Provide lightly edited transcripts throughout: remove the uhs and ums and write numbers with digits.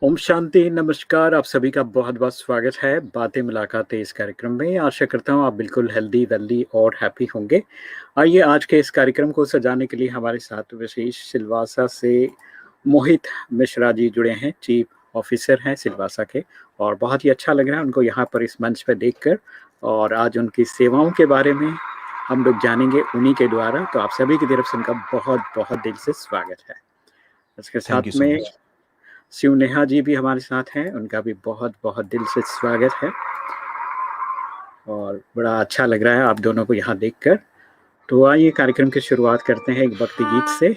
ओम शांति, नमस्कार। आप सभी का बहुत-बहुत स्वागत है बातें मुलाकातें इस कार्यक्रम में। आशा करता हूँ आप बिल्कुल हेल्दी, वेल्दी और हैप्पी होंगे। आइए आज के इस कार्यक्रम को सजाने के लिए हमारे साथ विशेष सिलवासा से मोहित मिश्रा जी जुड़े हैं, चीफ ऑफिसर हैं सिलवासा के और बहुत ही अच्छा लग रहा है उनको यहाँ पर इस मंच पे देखकर और आज उनकी सेवाओं के बारे में हम लोग जानेंगे उन्हीं के द्वारा। तो आप सभी की तरफ से उनका बहुत-बहुत दिल से स्वागत है। इसके थैंक यू साथ सो में मच। शिव नेहा जी भी हमारे साथ हैं, उनका भी बहुत-बहुत दिल से स्वागत है और बड़ा अच्छा लग रहा है आप दोनों को यहाँ देखकर। तो आइए कार्यक्रम की शुरुआत करते हैं एक भक्ति गीत से।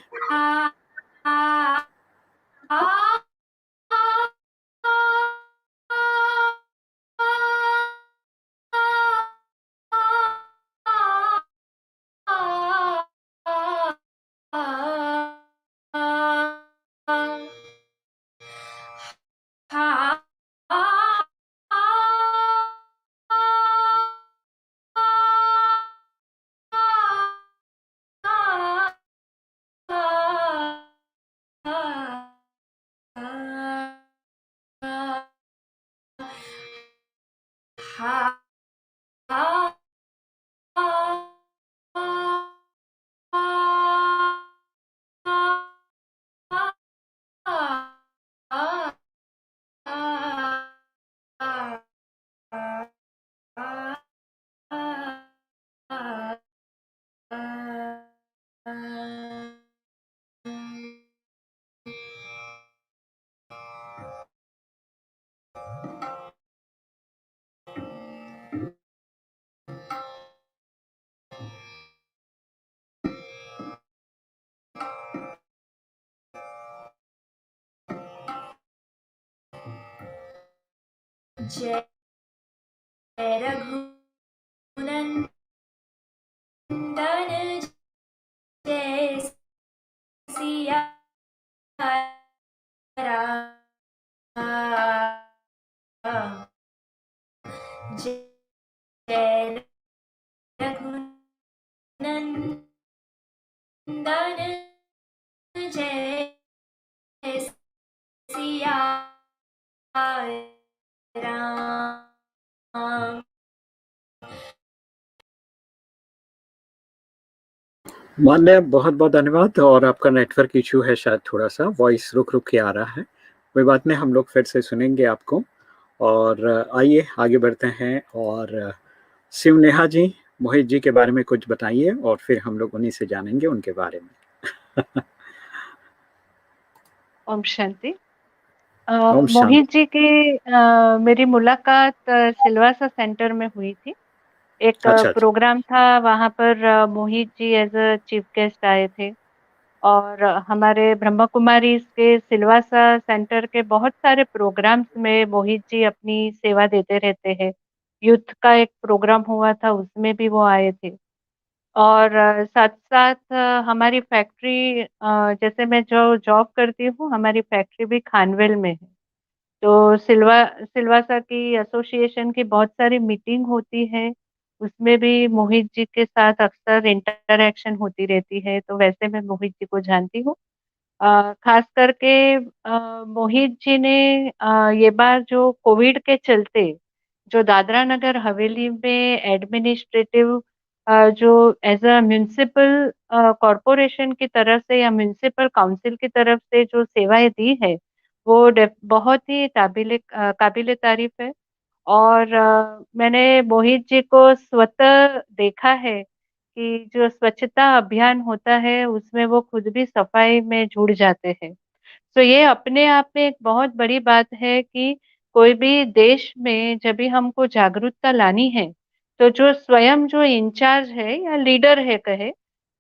जय रघुनंदन जय सिया राम। जय रघुनंदन जय सिया राम। मान्य बहुत-बहुत धन्यवाद और आपका नेटवर्क इश्यू है शायद थोड़ा-सा, वॉइस रुक-रुक के आ रहा है। कोई बात नहीं हम लोग फिर से सुनेंगे आपको और आइए आगे बढ़ते हैं और शिव नेहा जी, मोहित जी के बारे में कुछ बताइए और फिर हम लोग उन्हीं से जानेंगे उनके बारे में। ओम शांति। ओम शांति। मोहित जी की मेरी मुलाकात सिलवासा सेंटर में हुई थी। एक अच्छा, अच्छा। प्रोग्राम था, वहाँ पर Mohit ji as a chief guest आए थे और हमारे ब्रह्मा कुमारी के सिलवासा सेंटर के बहुत सारे प्रोग्राम्स में मोहित जी अपनी सेवा देते रहते हैं। यूथ का एक प्रोग्राम हुआ था, उसमें भी वो आए थे और साथ-साथ हमारी फैक्ट्री, जैसे मैं जो जॉब करती हूँ, हमारी फैक्ट्री भी खानवेल में है। तो सिलवासा की एसोसिएशन की बहुत सारी मीटिंग होती है, उसमें भी मोहित जी के साथ अक्सर इंटरैक्शन होती रहती है, तो वैसे मैं मोहित जी को जानती हूँ। खास करके मोहित जी ने ये बार जो कोविड के चलते जो दादरा नगर हवेली में एडमिनिस्ट्रेटिव जो एज अ म्युनिसिपल कॉरपोरेशन की तरफ से या म्युनिसिपल काउंसिल की तरफ से जो सेवाएं दी है, वो बहुत ही काबिले तारीफ है। और मैंने मोहित जी को स्वतः देखा है कि जो स्वच्छता अभियान होता है उसमें वो खुद भी सफाई में जुड़ जाते हैं। तो ये अपने आप में एक बहुत बड़ी बात है कि कोई भी देश में जब भी हमको जागरूकता लानी है, तो जो स्वयं जो इंचार्ज है या लीडर है कहे,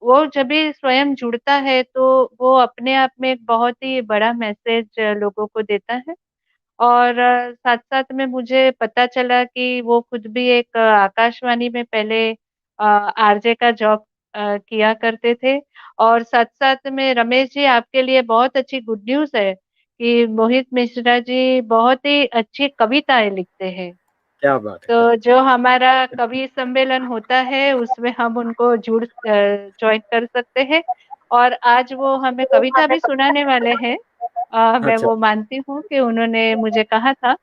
वो जब भी स्वयं जुड़ता है तो वो अपने आप में एक बहुत ही बड़ा मैसेज लोगों को देता है। और साथ-साथ में मुझे पता चला कि वो खुद भी एक आकाशवाणी में पहले आरजे का जॉब किया करते थे और साथ-साथ में रमेश जी आपके लिए बहुत अच्छी गुड न्यूज़ है कि मोहित मिश्रा जी बहुत ही अच्छी कविताएँ लिखते हैं। क्या बात है, क्या तो बात जो हमारा कवि सम्मेलन होता है उसमें हम उनको जॉइन कर सकते हैं और आज वो हमें कविता भी सुनाने वाले हैं। मैं अच्छा। वो मानती हूँ कि उन्होंने मुझे कहा था।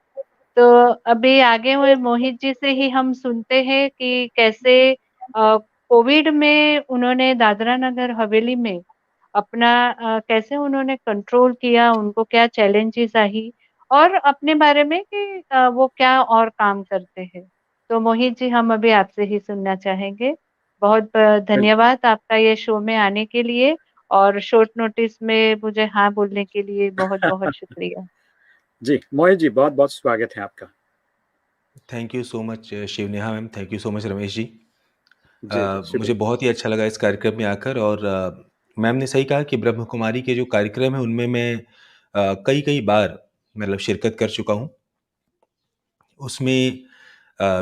तो अभी आगे वो मोहित जी से ही हम सुनते हैं कि कैसे कोविड में उन्होंने दादरा नगर हवेली में अपना कैसे उन्होंने कंट्रोल किया, उनको क्या चैलेंजेस आई और अपने बारे में कि वो क्या और काम करते हैं। तो मोहित जी हम अभी आपसे ही सुनना चाहेंगे। बहुत बिल्कुल। धन्यवाद आपका ये शो में आने के लिए और शॉर्ट नोटिस में मुझे हाँ बोलने के लिए बहुत-बहुत शुक्रिया। जी, मोहित जी बहुत-बहुत स्वागत है आपका। Thank you so much Shivneha ma'am, thank you so much Ramesh ji. जी, जी, मुझे शुक्रिया। बहुत ही अच्छा लगा इस कार्यक्रम में आकर और मैम ने सही कहा कि ब्रह्म कुमारी के जो कार्यक्रम हैं उनमें मैं कई-कई बार मतलब शिरकत कर चुका हूँ। उसमें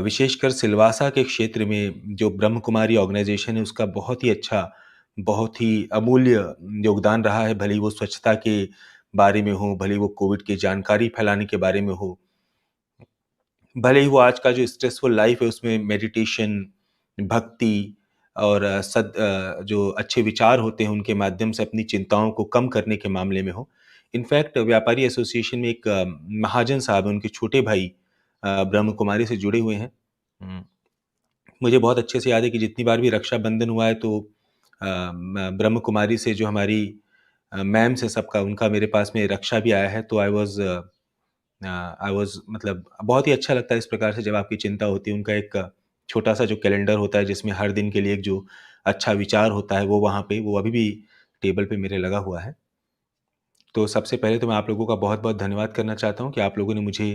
विशेषकर सिलवासा के क्षेत्र में जो ब्रह्म कुमारी ऑर्गेनाइज़ेशन है उसका बहुत ही अच्छा, बहुत ही अमूल्य योगदान रहा है। भले ही वो स्वच्छता के बारे में हो, भले ही वो कोविड की जानकारी फैलाने के बारे में हो, भले ही वो आज का जो स्ट्रेसफुल लाइफ है उसमें मेडिटेशन, भक्ति और जो अच्छे विचार होते हैं उनके माध्यम से अपनी चिंताओं को कम करने के मामले में हो। इनफैक्ट व्यापारी एसोसिएशन में एक महाजन साहब हैं, उनके छोटे भाई ब्रह्म कुमारी से जुड़े हुए हैं। मुझे बहुत अच्छे से याद है कि जितनी बार भी रक्षाबंधन हुआ है तो ब्रह्म कुमारी से जो हमारी मैम्स है सबका उनका मेरे पास में रक्षा भी आया है। तो आई वाज़ मतलब बहुत ही अच्छा लगता है इस प्रकार से जब आपकी चिंता होती है। उनका एक छोटा-सा जो कैलेंडर होता है जिसमें हर दिन के लिए एक जो अच्छा विचार होता है वो वहाँ पे वो अभी भी टेबल पे मेरे लगा हुआ है। तो सबसे पहले तो मैं आप लोगों का बहुत-बहुत धन्यवाद करना चाहता हूँ कि आप लोगों ने मुझे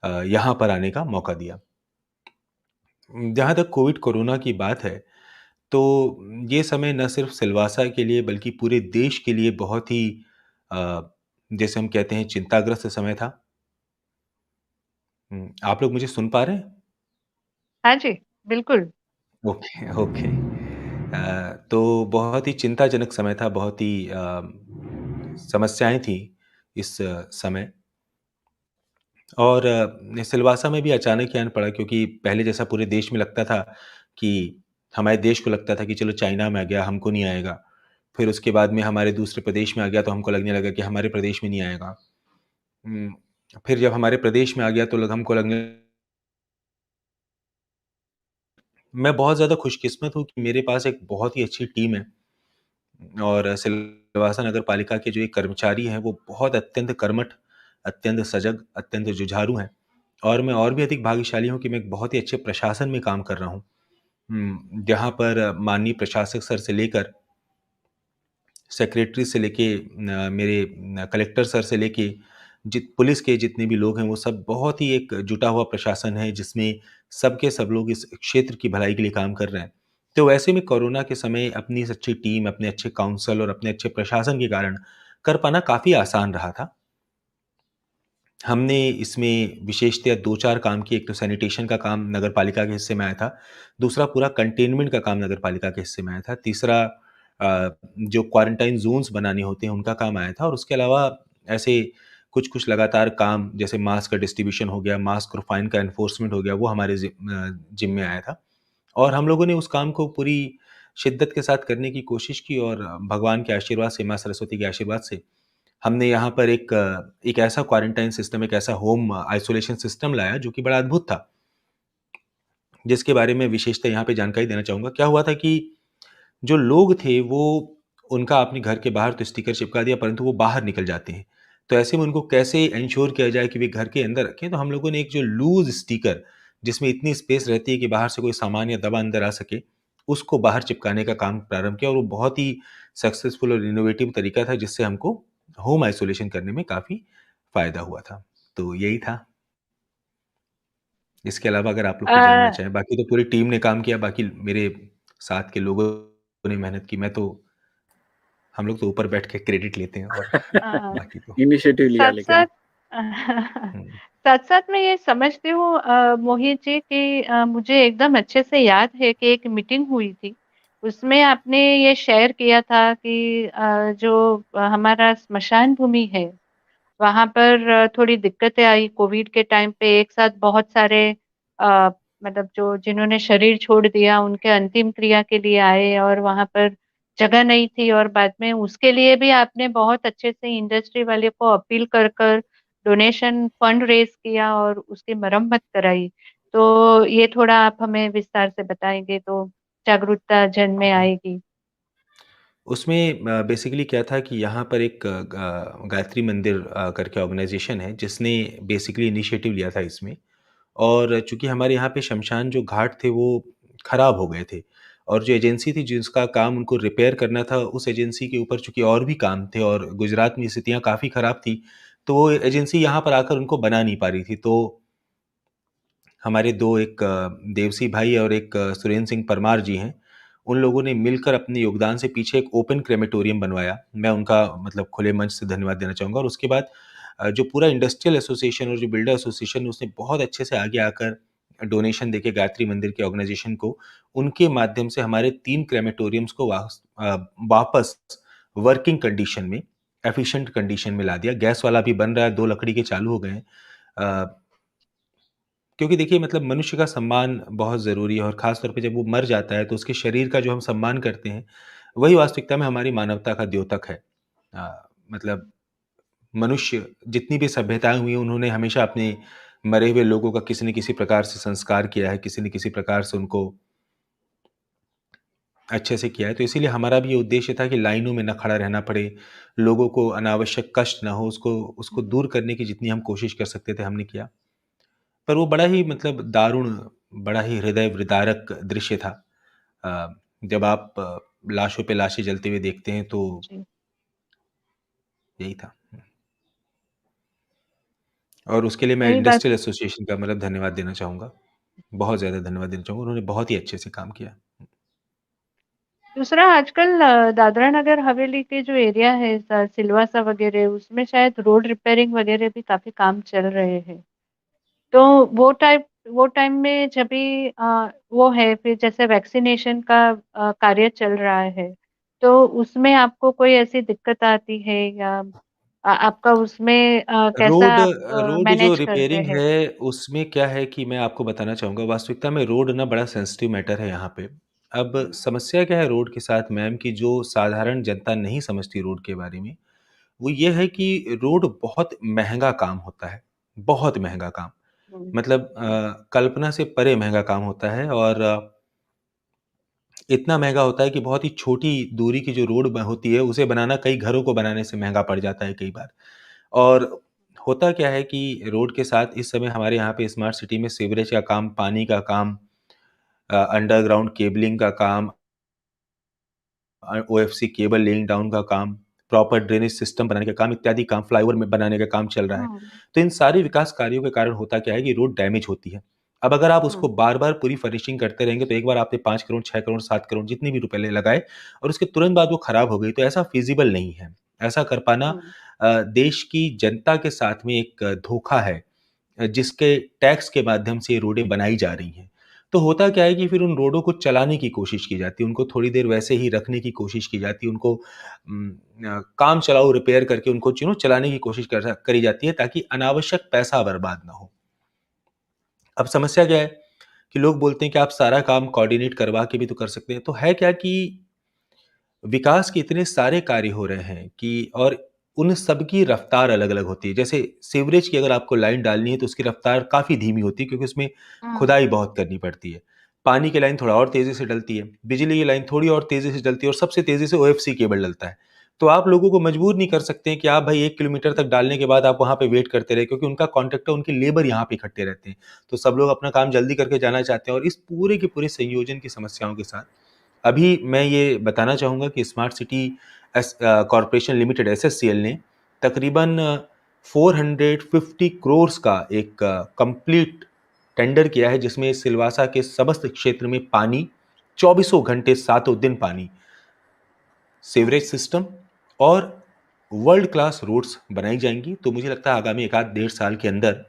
यहाँ पर आने का मौका दिया। जहाँ तक कोविड कोरोना की बात है, तो ये समय न सिर्फ़ सिलवासा के लिए बल्कि पूरे देश के लिए बहुत ही अ, जैसे हम कहते हैं चिंताग्रस्त समय था। आप लोग मुझे सुन पा रहे हैं? हाँ जी, बिल्कुल। Okay, okay. तो बहुत ही चिंताजनक समय था, बहुत ही समस्याएँ थी इस समय और सिलवासा में भी अचानक ही आना पड़ा क्योंकि पहले जैसा पूरे देश में लगता था कि हमारे देश को लगता था कि चलो चाइना में आ गया, हमको नहीं आएगा। फिर उसके बाद में हमारे दूसरे प्रदेश में आ गया तो हमको लगने लगा कि हमारे प्रदेश में नहीं आएगा। उम, फिर जब हमारे प्रदेश में आ गया तो हमको लगने मैं बहुत ज़्यादा खुशकिस्मत हूँ कि मेरे पास एक बहुत ही अच्छी टीम है। और सिलवासा नगर पालिका के जो एक कर्मचारी हैं, वो बहुत अत्यंत कर्मठ, अत्यंत सजग, अत्यंत जुझारू हैं और मैं और भी अधिक भाग्यशाली हूँ कि मैं एक बहुत ही अच्छे प्रशासन में काम कर रहा हूँ। जहाँ पर माननीय प्रशासक सर से लेकर सेक्रेटरी से लेके मेरे कलेक्टर सर से लेके पुलिस के जितने भी लोग हैं, वो सब बहुत ही एक जुटा हुआ प्रशासन है, जिसमें सबके सब लोग इस क्षेत्र की भलाई के लिए काम कर रहे हैं। तो वैसे में कोरोना के समय अपनी इस अच्छी टीम, अपने अच्छे काउंसल और अपने अच्छे प्रशासन के कारण कर पाना काफ़ी आसान रहा था। हमने इसमें विशेषतः 2-4 काम किए, एक तो सैनिटेशन का काम नगर पालिका के हिस्से में आया था, दूसरा पूरा कंटेनमेंट का काम नगर पालिका के हिस्से में आया था, तीसरा जो क्वारंटाइन ज़ोन्स बनाने होते हैं, उनका काम आया था और उसके अलावा ऐसे कुछ-कुछ लगातार काम जैसे मास्क का डिस्ट्रीब्यूशन हो गया, मास्क और फाइन का एनफोर्समेंट हो गया, वो हमारे जिम्मे आया था और हम लोगों ने उस काम को पूरी शिद्दत के साथ करने की कोशिश की और भगवान के आशीर्वाद से, माँ सरस्वती के आशीर्वाद से हमने यहाँ पर एक ऐसा क्वारंटाइन सिस्टम, एक ऐसा होम आइसोलेशन सिस्टम लाया जो कि बड़ा अद्भुत था, जिसके बारे में विशेषतः यहाँ पे जानकारी देना चाहूँगा। क्या हुआ था कि जो लोग थे वो उनका अपने घर के बाहर तो स्टिकर चिपका दिया परंतु वो बाहर निकल जाते हैं। तो ऐसे में उनको कैसे एन्श्योर किया जाए कि वे घर के अंदर रखें, तो हम लोगों ने एक जो लूज़ स्टिकर जिसमें इतनी स्पेस रहती है कि बाहर से कोई सामान या दवा अंदर आ सके, उसको बाहर चिपकाने का काम प्रारंभ किया और वो बहुत ही सक्सेसफुल और इनोवेटिव तरीका था जिससे हमको होम आइसोलेशन करने में काफ़ी फ़ायदा हुआ था। तो यही था। इसके अलावा अगर आप लोग कुछ जानना अ, चाहें, बाकी तो पूरी टीम ने काम किया, बाकी मेरे साथ के लोगों ने मेहनत की। हम लोग तो ऊपर बैठ के क्रेडिट लेते हैं और अ, बाकी तो इनिशिएटिव लिया लेकिन। साथ-साथ हुँ, साथ-साथ मैं ये समझती हूँ मोहित जी कि मुझे एकदम अच्छे से याद है कि एक मीटिंग हुई थी। उसमें आपने ये शेयर किया था कि जो हमारा स्मशान भूमि है वहाँ पर थोड़ी दिक्कतें आई कोविड के टाइम पे एक साथ बहुत सारे अ, मतलब जो जिन्होंने शरीर छोड़ दिया उनके अंतिम क्रिया के लिए आए और वहाँ पर जगह नहीं थी, और बाद में उसके लिए भी आपने बहुत अच्छे से इंडस्ट्री वाले को अपील कर कर डोनेशन फंड रेज किया और उसकी मरम्मत कराई। तो ये थोड़ा आप हमें विस्तार से बताएंगे तो जागरूकता जन में आएगी। उसमें बेसिकली क्या था कि यहाँ पर एक गायत्री मंदिर करके ऑर्गेनाइजेशन है जिसने बेसिकली इनिशिएटिव लिया था इसमें। और चूंकि हमारे यहाँ पे शमशान जो घाट थे वो खराब हो गए थे, और जो एजेंसी थी जिसका काम उनको रिपेयर करना था, उस एजेंसी के ऊपर चूंकि और भी काम थे और गुजरात में स्थितियाँ काफ़ी ख़राब थी, तो वो एजेंसी यहाँ पर आकर उनको बना नहीं पा रही थी। तो हमारे दो, एक देवसी भाई और एक सुरेंद्र सिंह परमार जी हैं, उन लोगों ने मिलकर अपने योगदान से पीछे एक ओपन क्रेमेटोरियम बनवाया। मैं उनका मतलब खुले मंच से धन्यवाद देना चाहूँगा। और उसके बाद जो पूरा इंडस्ट्रियल एसोसिएशन और जो बिल्डर एसोसिएशन उसने बहुत अच्छे से आगे आकर डोनेशन देके गायत्री मंदिर के ऑर्गेनाइजेशन को, उनके माध्यम से हमारे 3 क्रेमेटोरियम्स को वापस वर्किंग कंडीशन में, एफिशिएंट कंडीशन में ला दिया। गैस वाला भी बन रहा है, 2 लकड़ी के चालू हो गए हैं। क्योंकि देखिए मतलब मनुष्य का सम्मान बहुत ज़रूरी है, और ख़ास तौर पे जब वो मर जाता है तो उसके शरीर का जो हम सम्मान करते हैं, वही वास्तविकता में हमारी मानवता का द्योतक है। मतलब मनुष्य जितनी भी सभ्यताएँ हुई हैं, उन्होंने हमेशा अपने मरे हुए लोगों का किसी न किसी प्रकार से संस्कार किया है, किसी न किसी प्रकार से उनको अच्छे से किया है। तो इसीलिए हमारा भी ये उद्देश्य था कि लाइनों में ना खड़ा रहना पड़े, लोगों को अनावश्यक कष्ट ना हो, उसको दूर करने की जितनी हम कोशिश कर सकते थे, हमने किया। पर वो बड़ा ही मतलब दारुण, बड़ा ही हृदय विदारक दृश्य था। जब आप लाशों पे लाशें जलते हुए देखते हैं तो जी। यही था। और उसके लिए मैं सही बात। इंडस्ट्रियल एसोसिएशन का मतलब धन्यवाद देना चाहूँगा। बहुत ज़्यादा धन्यवाद देना चाहूँगा, उन्होंने बहुत ही अच्छे से काम किया। दूसरा, आजकल दादरा नगर हवेली के जो एरिया है सिलवासा वगैरह, उसमें शायद रोड रिपेयरिंग वगैरह भी काफी काम चल रहे हैं। तो वो टाइम में जब भी वो है, फिर जैसे वैक्सीनेशन का कार्य चल रहा है, तो उसमें आपको कोई ऐसी दिक्कत आती है, या आपका उसमें कैसा रोड आप रोड जो मैनेज करते रिपेयरिंग हैं? है, उसमें क्या है कि मैं आपको बताना चाहूँगा, वास्तविकता में रोड ना बड़ा सेंसिटिव मैटर है यहाँ पे। अब समस्या क्या है रोड के साथ मैम, कि जो साधारण जनता नहीं समझती रोड के बारे में, वो ये है कि रोड बहुत महँगा काम होता है, बहुत महँगा काम। हम्म। मतलब कल्पना से परे महँगा काम होता है। और इतना महँगा होता है कि बहुत ही छोटी दूरी की जो रोड होती है, उसे बनाना कई घरों को बनाने से महँगा पड़ जाता है कई बार। और होता क्या है कि रोड के साथ इस समय हमारे यहाँ पे स्मार्ट सिटी में सीवरेज का काम, पानी का काम, अंडरग्राउंड केबलिंग का काम, ओएफसी केबल लेइंग डाउन का काम, प्रॉपर ड्रेनेज सिस्टम बनाने का काम, इत्यादि काम, फ्लाईओवर में बनाने का काम चल रहा है। हम्म। तो इन सारे विकास कार्यों के कारण होता क्या है कि रोड डैमेज होती है। अब अगर आप उसको हम्म। बार-बार पूरी फर्निशिंग करते रहेंगे, तो एक बार आपने 5 करोड़, 6 करोड़, 7 करोड़ जितने भी रुपए लगाए, और उसके तुरंत बाद वो खराब हो गई, तो ऐसा फ़ीज़िबल नहीं है। ऐसा कर पाना हम्म। देश की जनता के साथ में एक धोखा है, जिसके टैक्स के माध्यम से ये रोडें बनाई जा रही हैं। तो होता क्या है कि फिर उन रोडों को चलाने की कोशिश की जाती है, उनको थोड़ी देर वैसे ही रखने की कोशिश की जाती है, उनको काम चलाऊ रिपेयर करके उनको चलाने की कोशिश करी जाती है, ताकि अनावश्यक पैसा बर्बाद ना हो। अब समस्या क्या है कि लोग बोलते हैं कि आप सारा काम कोऑर्डिनेट करवा के भी तो कर सकते हैं। तो है क्या कि विकास के इतने सारे कार्य हो रहे हैं कि, और उन सब की रफ्तार अलग-अलग होती है। जैसे सीवरेज की अगर आपको लाइन डालनी है तो उसकी रफ्तार काफ़ी धीमी होती है, क्योंकि उसमें हम्म। खुदाई बहुत करनी पड़ती है। पानी की लाइन थोड़ा और तेज़ी से डलती है, बिजली की लाइन थोड़ी और तेज़ी से डलती है, और सबसे तेज़ी से ओएफसी केबल डलता है। तो आप लोगों को मजबूर नहीं कर सकते हैं कि आप भाई 1 किलोमीटर तक डालने के बाद आप वहाँ पे वेट करते रहे, क्योंकि उनका कॉन्ट्रैक्टर, उनके लेबर यहाँ पे इकट्ठे रहते हैं। तो सब लोग अपना काम जल्दी करके जाना चाहते हैं, और इस पूरे के पूरे संयोजन की समस्याओं के साथ अभी मैं ये बताना चाहूँगा कि स्मार्ट सिटी कॉर्पोरेशन लिमिटेड एसएससीएल ने तकरीबन 450 करोड़ का एक कंप्लीट टेंडर किया है, जिसमें सिलवासा के समस्त क्षेत्र में पानी, चौबीसों घंटे सातों दिन पानी, हम्म। सीवरेज सिस्टम और वर्ल्ड क्लास रोड्स बनाई जाएंगी। तो मुझे लगता है आगामी 1 आध 1.5 साल के अंदर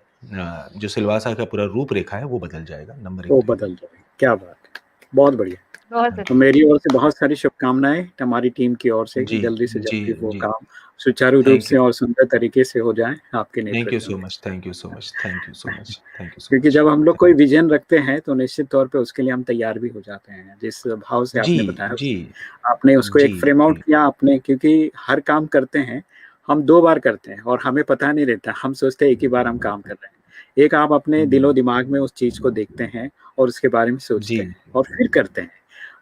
जो सिलवासा का पूरा रूपरेखा है वो बदल जाएगा, नंबर 1 वो रहेगा। बदल जाए, क्या बात है! बहुत बढ़िया। बहुत तो अच्छा। मेरी ओर से बहुत सारी शुभकामनाएँ हमारी टीम की ओर से कि जी, जल्दी से जी, जल्दी वो जी। काम सुचारू रूप थैंक से यू। और सुंदर तरीके से हो जाए आपके थैंक यू नेतृत्व सो में। Much, thank you so much, thank you so much, thank you सो क्योंकि मच। जब हम लोग कोई विजन रखते हैं तो निश्चित तौर पे उसके लिए हम तैयार भी हो जाते हैं। जिस भाव से जी, आपने बताया जी, आपने उसको जी, एक फ्रेम आउट जी, किया आपने, क्योंकि हर काम करते हैं हम 2 बार करते हैं और हमें पता नहीं रहता। हम सोचते हैं एक ही बार हम काम कर रहे हैं। एक आप अपने दिलो-दिमाग में उस चीज़ को देखते हैं और उसके बारे में सोचते जी, हैं और फिर करते हैं।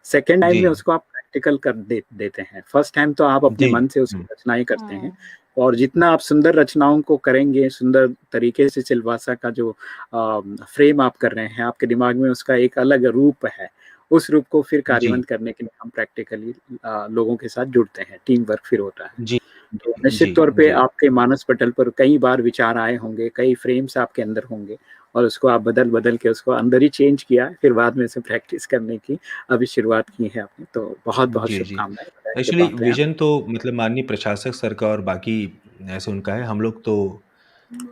सेकंड टाइम जी, में उसको आप प्रैक्टिकल कर देते हैं। फर्स्ट टाइम तो आप अपने जी, मन से उसकी हुँ, रचनाएँ करते हैं हुँ। और जितना आप सुंदर रचनाओं को करेंगे, सुंदर तरीके से सिलवासा का जो फ्रेम आप कर रहे हैं, आपके दिमाग में उसका एक अलग रूप है। उस रूप को फिर जी, कार्यान्वयन करने के लिए हम प्रैक्टिकली लोगों के साथ जुड़ते हैं, टीम वर्क फिर होता है। जी, तो जी, निश्चित तौर पे जी, आपके मानस पटल पर कई बार विचार आए होंगे, कई फ्रेम्स आपके अंदर होंगे और उसको आप बदल-बदल के उसको अंदर ही चेंज किया, फिर बाद में उसे प्रैक्टिस करने की अभी शुरुआत की है आपने। तो बहुत-बहुत जी, जी। शुभकामनाएँ, बधाई के एक्चुअली पात्र हैं आप। विज़न तो मतलब माननीय प्रशासक सर का और बाकी ऐसे उनका है, हम लोग तो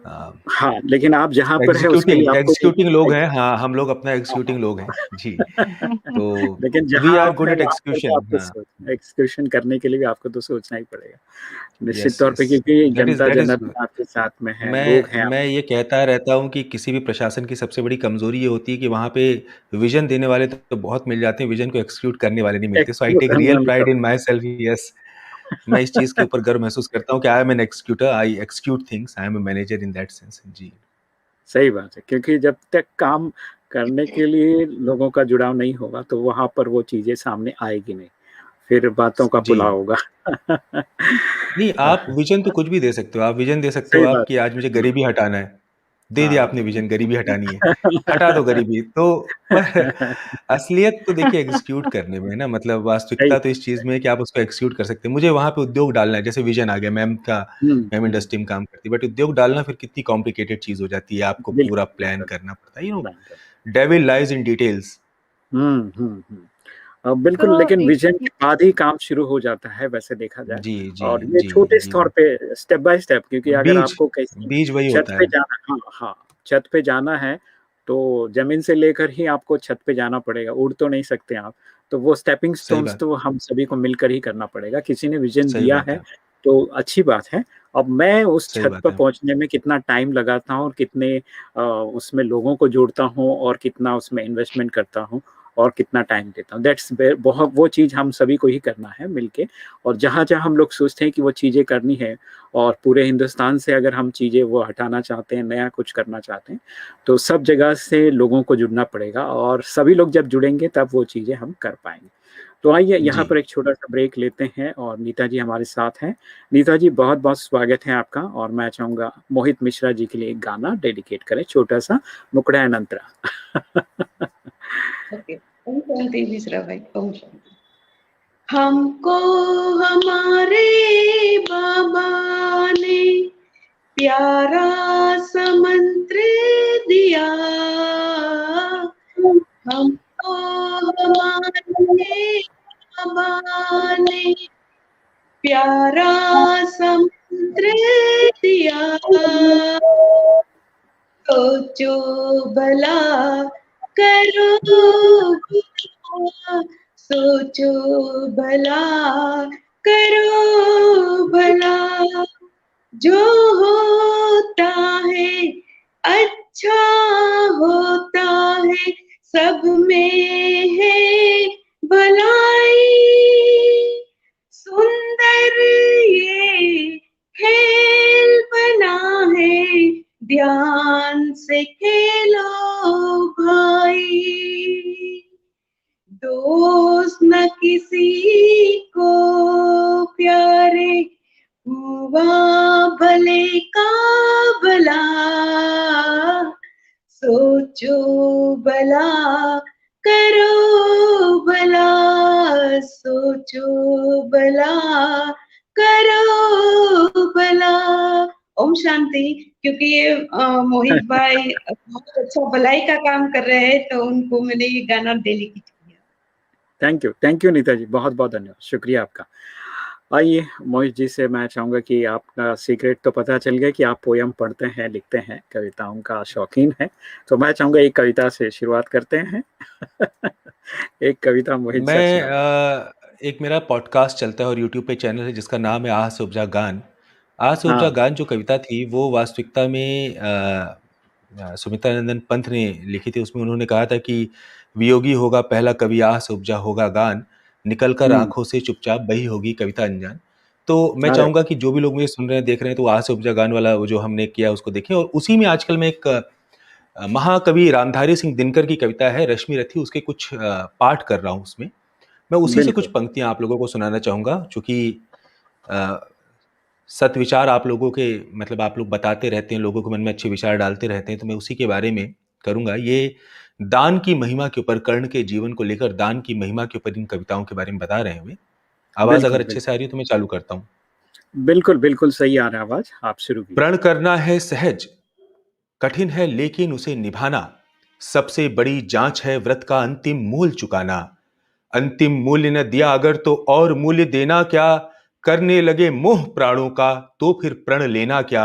अ, हाँ, लेकिन आप जहाँ पर हैं उसके लिए एग्ज़ीक्यूटिंग आपको एग्ज़ीक्यूटिंग लोग हैं, एग्ज़ैक्ट हाँ, हम लोग अपना हाँ, एग्ज़ीक्यूटिंग लोग हैं। जी, तो लेकिन वी जहाँ आर आप गुड हैं एट वहाँ पर तो एग्ज़ीक्यूशन आपको हाँ, एग्ज़ीक्यूशन करने के लिए भी आपको तो सोचना ही पड़ेगा। निश्चित यस, तौर यस, पे क्योंकि जनता दैट इज़ जनार्दन आपके साथ में है, लोग हैं मैं ये कहता रहता हूँ कि किसी भी प्रशासन की सबसे बड़ी कमज़ोरी ये होती है कि वहाँ पे विज़न देने वाले तो बहुत मिल जाते हैं, विज़न को एक्ज़ीक्यूट करने वाले नहीं मिलते। सो आई एक्सक्यूज़ टेक करने रियल वाले pride come in my self yes, मैं इस चीज़ के ऊपर गर्व महसूस करता हूँ कि I am an executor, I execute things, I am a manager in that sense. जी, सही बात है, क्योंकि जब तक काम करने के लिए लोगों का जुड़ाव नहीं होगा, तो वहाँ पर वो चीज़ें सामने आएगी नहीं, फिर बातों का जी। पुलाव होगा। नहीं, आप विज़न तो कुछ भी दे सकते हो। आप विज़न दे सकते हो सही आप बात कि आज मुझे गरीबी हटाना है। दे दिया हाँ। आपने विज़न गरीबी हटानी है। हटा दो गरीबी। तो पर असलियत तो देखिए एग्ज़ीक्यूट करने में है ना मतलब सही वास्तविकता तो इस चीज़ में है कि आप उसको एक्ज़ीक्यूट कर सकते हैं। मुझे वहाँ पे उद्योग डालना है जैसे विज़न आ गया हुँ, मैम हुँ, इंडस्ट्री में काम करती है बट उद्योग डालना फिर कितनी कॉम्प्लिकेटेड चीज़ हो जाती है। आपको पूरा बिल्कुल, प्लान बिल्कुल, करना पड़ता है। प्लान कर डेविल लाइज़ इन डिटेल्स। हुँ, हुँ, हुँ। तो बिल्कुल, लेकिन एक विज़न के बाद ही काम शुरू हो जाता है वैसे देखा जाए जी, जी, और ये जी, छोटे जी। स्तर पे स्टेप बाय स्टेप, क्योंकि अगर बीज आपको कहीं बीज वही छत होता पे है। जाना हाँ, हाँ, छत पे जाना है, तो ज़मीन से लेकर ही आपको छत पे जाना पड़ेगा, उड़ तो नहीं सकते आप। तो वो स्टेपिंग सही स्टोन्स बात तो हम सभी को मिलकर ही करना पड़ेगा। किसी ने विज़न सही दिया बात है, है। तो अच्छी बात है। अब मैं उस सही छत बात पर है। पहुँचने में कितना टाइम लगाता हूँ और कितने उसमें लोगों को जोड़ता हूँ और कितना उसमें इन्वेस्टमेंट करता हूँ और कितना टाइम देता हूँ। दैट्स वे बहुत वो चीज़ हम सभी को ही करना है मिलके और जहाँ-जहाँ हम लोग सोचते हैं कि वो चीज़ें करनी है और पूरे हिंदुस्तान से अगर हम चीज़ें वो हटाना चाहते हैं, नया कुछ करना चाहते हैं, तो सब जगह से लोगों को जुड़ना पड़ेगा और सभी लोग जब जुड़ेंगे तब वो चीज़ें हम कर पाएँगे। तो आइए यहाँ जी। पर एक छोटा-सा ब्रेक लेते हैं और नीता जी हमारे साथ हैं। नीता जी बहुत-बहुत स्वागत है आपका और मैं चाहूँगा मोहित मिश्रा जी के लिए एक गाना डेडिकेट करें छोटा-सा मुकड़ा अनंतरा। ओके ओम शांति मिश्रा भाई ओम शांति। हमको हमारे बाबा ने प्यारा सा मंत्र दिया, हमको हमारे बाबा ने प्यारा सा मंत्र दिया, सोचो भला करो भला, सोचो भला करो भला, जो होता है अच्छा होता है, सब में है भलाई, सुंदर ये खेल बना है, ध्यान से खेलो भाई, दोस्त न किसी को प्यारे, हुआ भले का भला, सोचो भला करो भला, सोचो भला करो भला। ओम शांति। क्योंकि ये मोहित भाई बहुत अच्छा भलाई का काम कर रहे हैं, तो उनको मैंने ये गाना डेडिकेट किया। थैंक यू नीता जी, बहुत-बहुत धन्यवाद, शुक्रिया आपका। आइए मोहित जी से मैं चाहूँगा कि आपका सीक्रेट तो पता चल गया कि आप पोएम पढ़ते हैं, लिखते हैं, कविताओं का शौकीन हैं। तो मैं चाहूँगा एक कविता से शुरुआत करते हैं। एक कविता मोहित सर मैं सुनाइए। एक मेरा पॉडकास्ट चलता है और यूट्यूब पे चैनल है जिसका नाम है आह से उपजा गान। आज से ऊर्जा हाँ, गान जो कविता थी वो वास्तविकता में सुमित्रानंदन पंत ने लिखी थी। उसमें उन्होंने कहा था कि वियोगी होगा पहला कवि आह से उपजा होगा गान, निकल कर हुँ, आँखों से चुपचाप बही होगी कविता अनजान। तो मैं अरे! चाहूँगा कि जो भी लोग मुझे सुन रहे हैं, देख रहे हैं, तो आह से उपजा गान वाला वो जो हमने किया उसको देखें। और उसी में आजकल मैं एक महाकवि रामधारी सिंह दिनकर की कविता है रश्मि रथी, उसके कुछ पाठ कर रहा हूँ उसमें। मैं उसी से कुछ बिल्कुल, पंक्तियाँ आप लोगों को सुनाना चाहूँगा, चूँकि अ, सत्विचार आप लोगों के मतलब आप लोग बताते रहते हैं, लोगों के मन में अच्छे विचार डालते रहते हैं, तो मैं उसी के बारे में करूँगा। ये दान की महिमा के ऊपर, कर्ण के जीवन को लेकर दान की महिमा के ऊपर इन कविताओं के बारे में बता रहे हैं वे। आवाज़ अगर बिल्कुल, अच्छे से बिल्कुल। आ रही है तो मैं चालू करता हूँ। बिल्कुल, बिल्कुल सही आ रहा है आवाज़, आप शुरू प्रण कीजिए। करना है सहज, कठिन है लेकिन उसे निभाना। सबसे बड़ी जांच है व्रत का अंतिम मूल चुकाना। अंतिम मूल्य न दिया अगर तो और मूल्य देना क्या। करने लगे मोह प्राणों का तो फिर प्रण लेना क्या।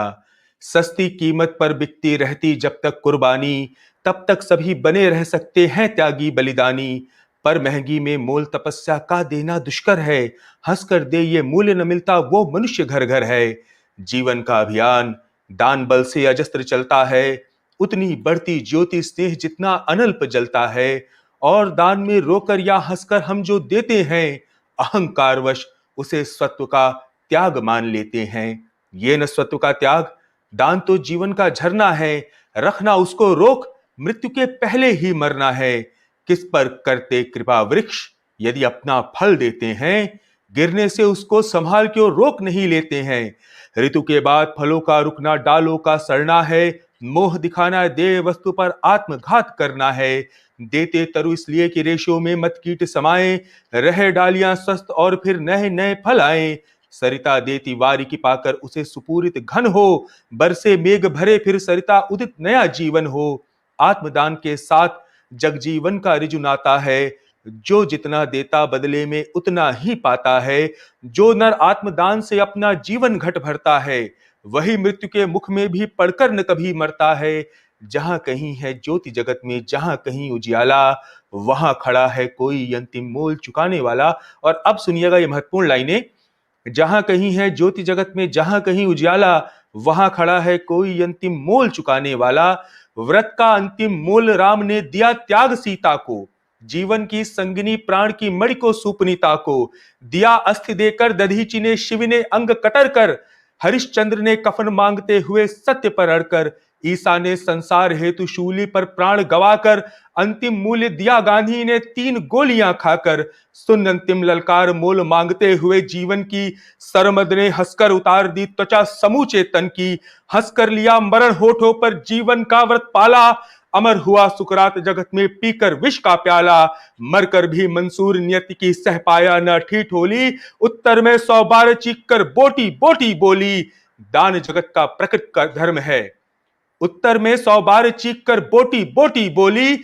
सस्ती कीमत पर बिकती रहती जब तक कुर्बानी, तब तक सभी बने रह सकते हैं त्यागी बलिदानी। पर महंगी में मोल तपस्या का देना दुष्कर है। हंस कर दे ये मूल्य न मिलता वो मनुष्य घर घर है। जीवन का अभियान दान बल से अजस्त्र चलता है। उतनी बढ़ती ज्योति स्नेह जितना अनल्प जलता है। और दान में रोकर या हंसकर हम जो देते हैं, अहंकारवश उसे सत्व का त्याग मान लेते हैं। ये न सत्व का त्याग, दान तो जीवन का झरना है। रखना उसको रोक, मृत्यु के पहले ही मरना है। किस पर करते कृपा वृक्ष, यदि अपना फल देते हैं। गिरने से उसको संभाल क्यों रोक नहीं लेते हैं। ऋतु के बाद फलों का रुकना डालों का सड़ना है। मोह दिखाना देह वस्तु पर आत्मघात करना है। देते तरु इसलिए कि रेशों में मत कीट समाए। रहे डालियां स्वस्थ और फिर नए नए फल आए। सरिता देती वारी की पाकर उसे सुपूरित घन हो। बरसे मेघ भरे फिर सरिता उदित नया जीवन हो। आत्मदान के साथ जगजीवन का ऋजु नाता है। जो जितना देता बदले में उतना ही पाता है। जो नर आत्मदान से अपना जीवन घट भरता है, वही मृत्यु के मुख में भी पड़कर न कभी मरता है। जहां कहीं है ज्योति जगत में, जहां कहीं उजियाला, वहां खड़ा है कोई अंतिम मोल चुकाने वाला। और अब सुनिएगा ये महत्वपूर्ण लाइनें। जहां कहीं है ज्योति जगत में, जहां कहीं उजियाला, वहां खड़ा है कोई अंतिम मोल चुकाने वाला। व्रत का अंतिम मोल राम ने दिया त्याग सीता को। जीवन की संगिनी प्राण की मणि को सुपनीता को। दिया अस्थि देकर दधीचि ने, शिव ने अंग कटर कर। हरिश्चंद्र ने कफन मांगते हुए सत्य पर अड़कर। ईसा ने संसार हेतु शूली पर प्राण गवाकर। अंतिम मूल्य दिया गांधी ने 3 गोलियां खाकर। सुन अंतिम ललकार मोल मांगते हुए जीवन की। सरमद ने हंसकर उतार दी त्वचा समूचे तन की। हंसकर लिया मरण होठों पर जीवन का व्रत पाला। अमर हुआ सुकरात जगत में पीकर विष का प्याला। मरकर भी मंसूर नियति की सह पाया न ठिठोली। उत्तर में 100 बार चीख कर बोटी बोटी बोली। दान जगत का प्रकृति का धर्म है। उत्तर में 100 बार चीख कर बोटी बोटी बोली।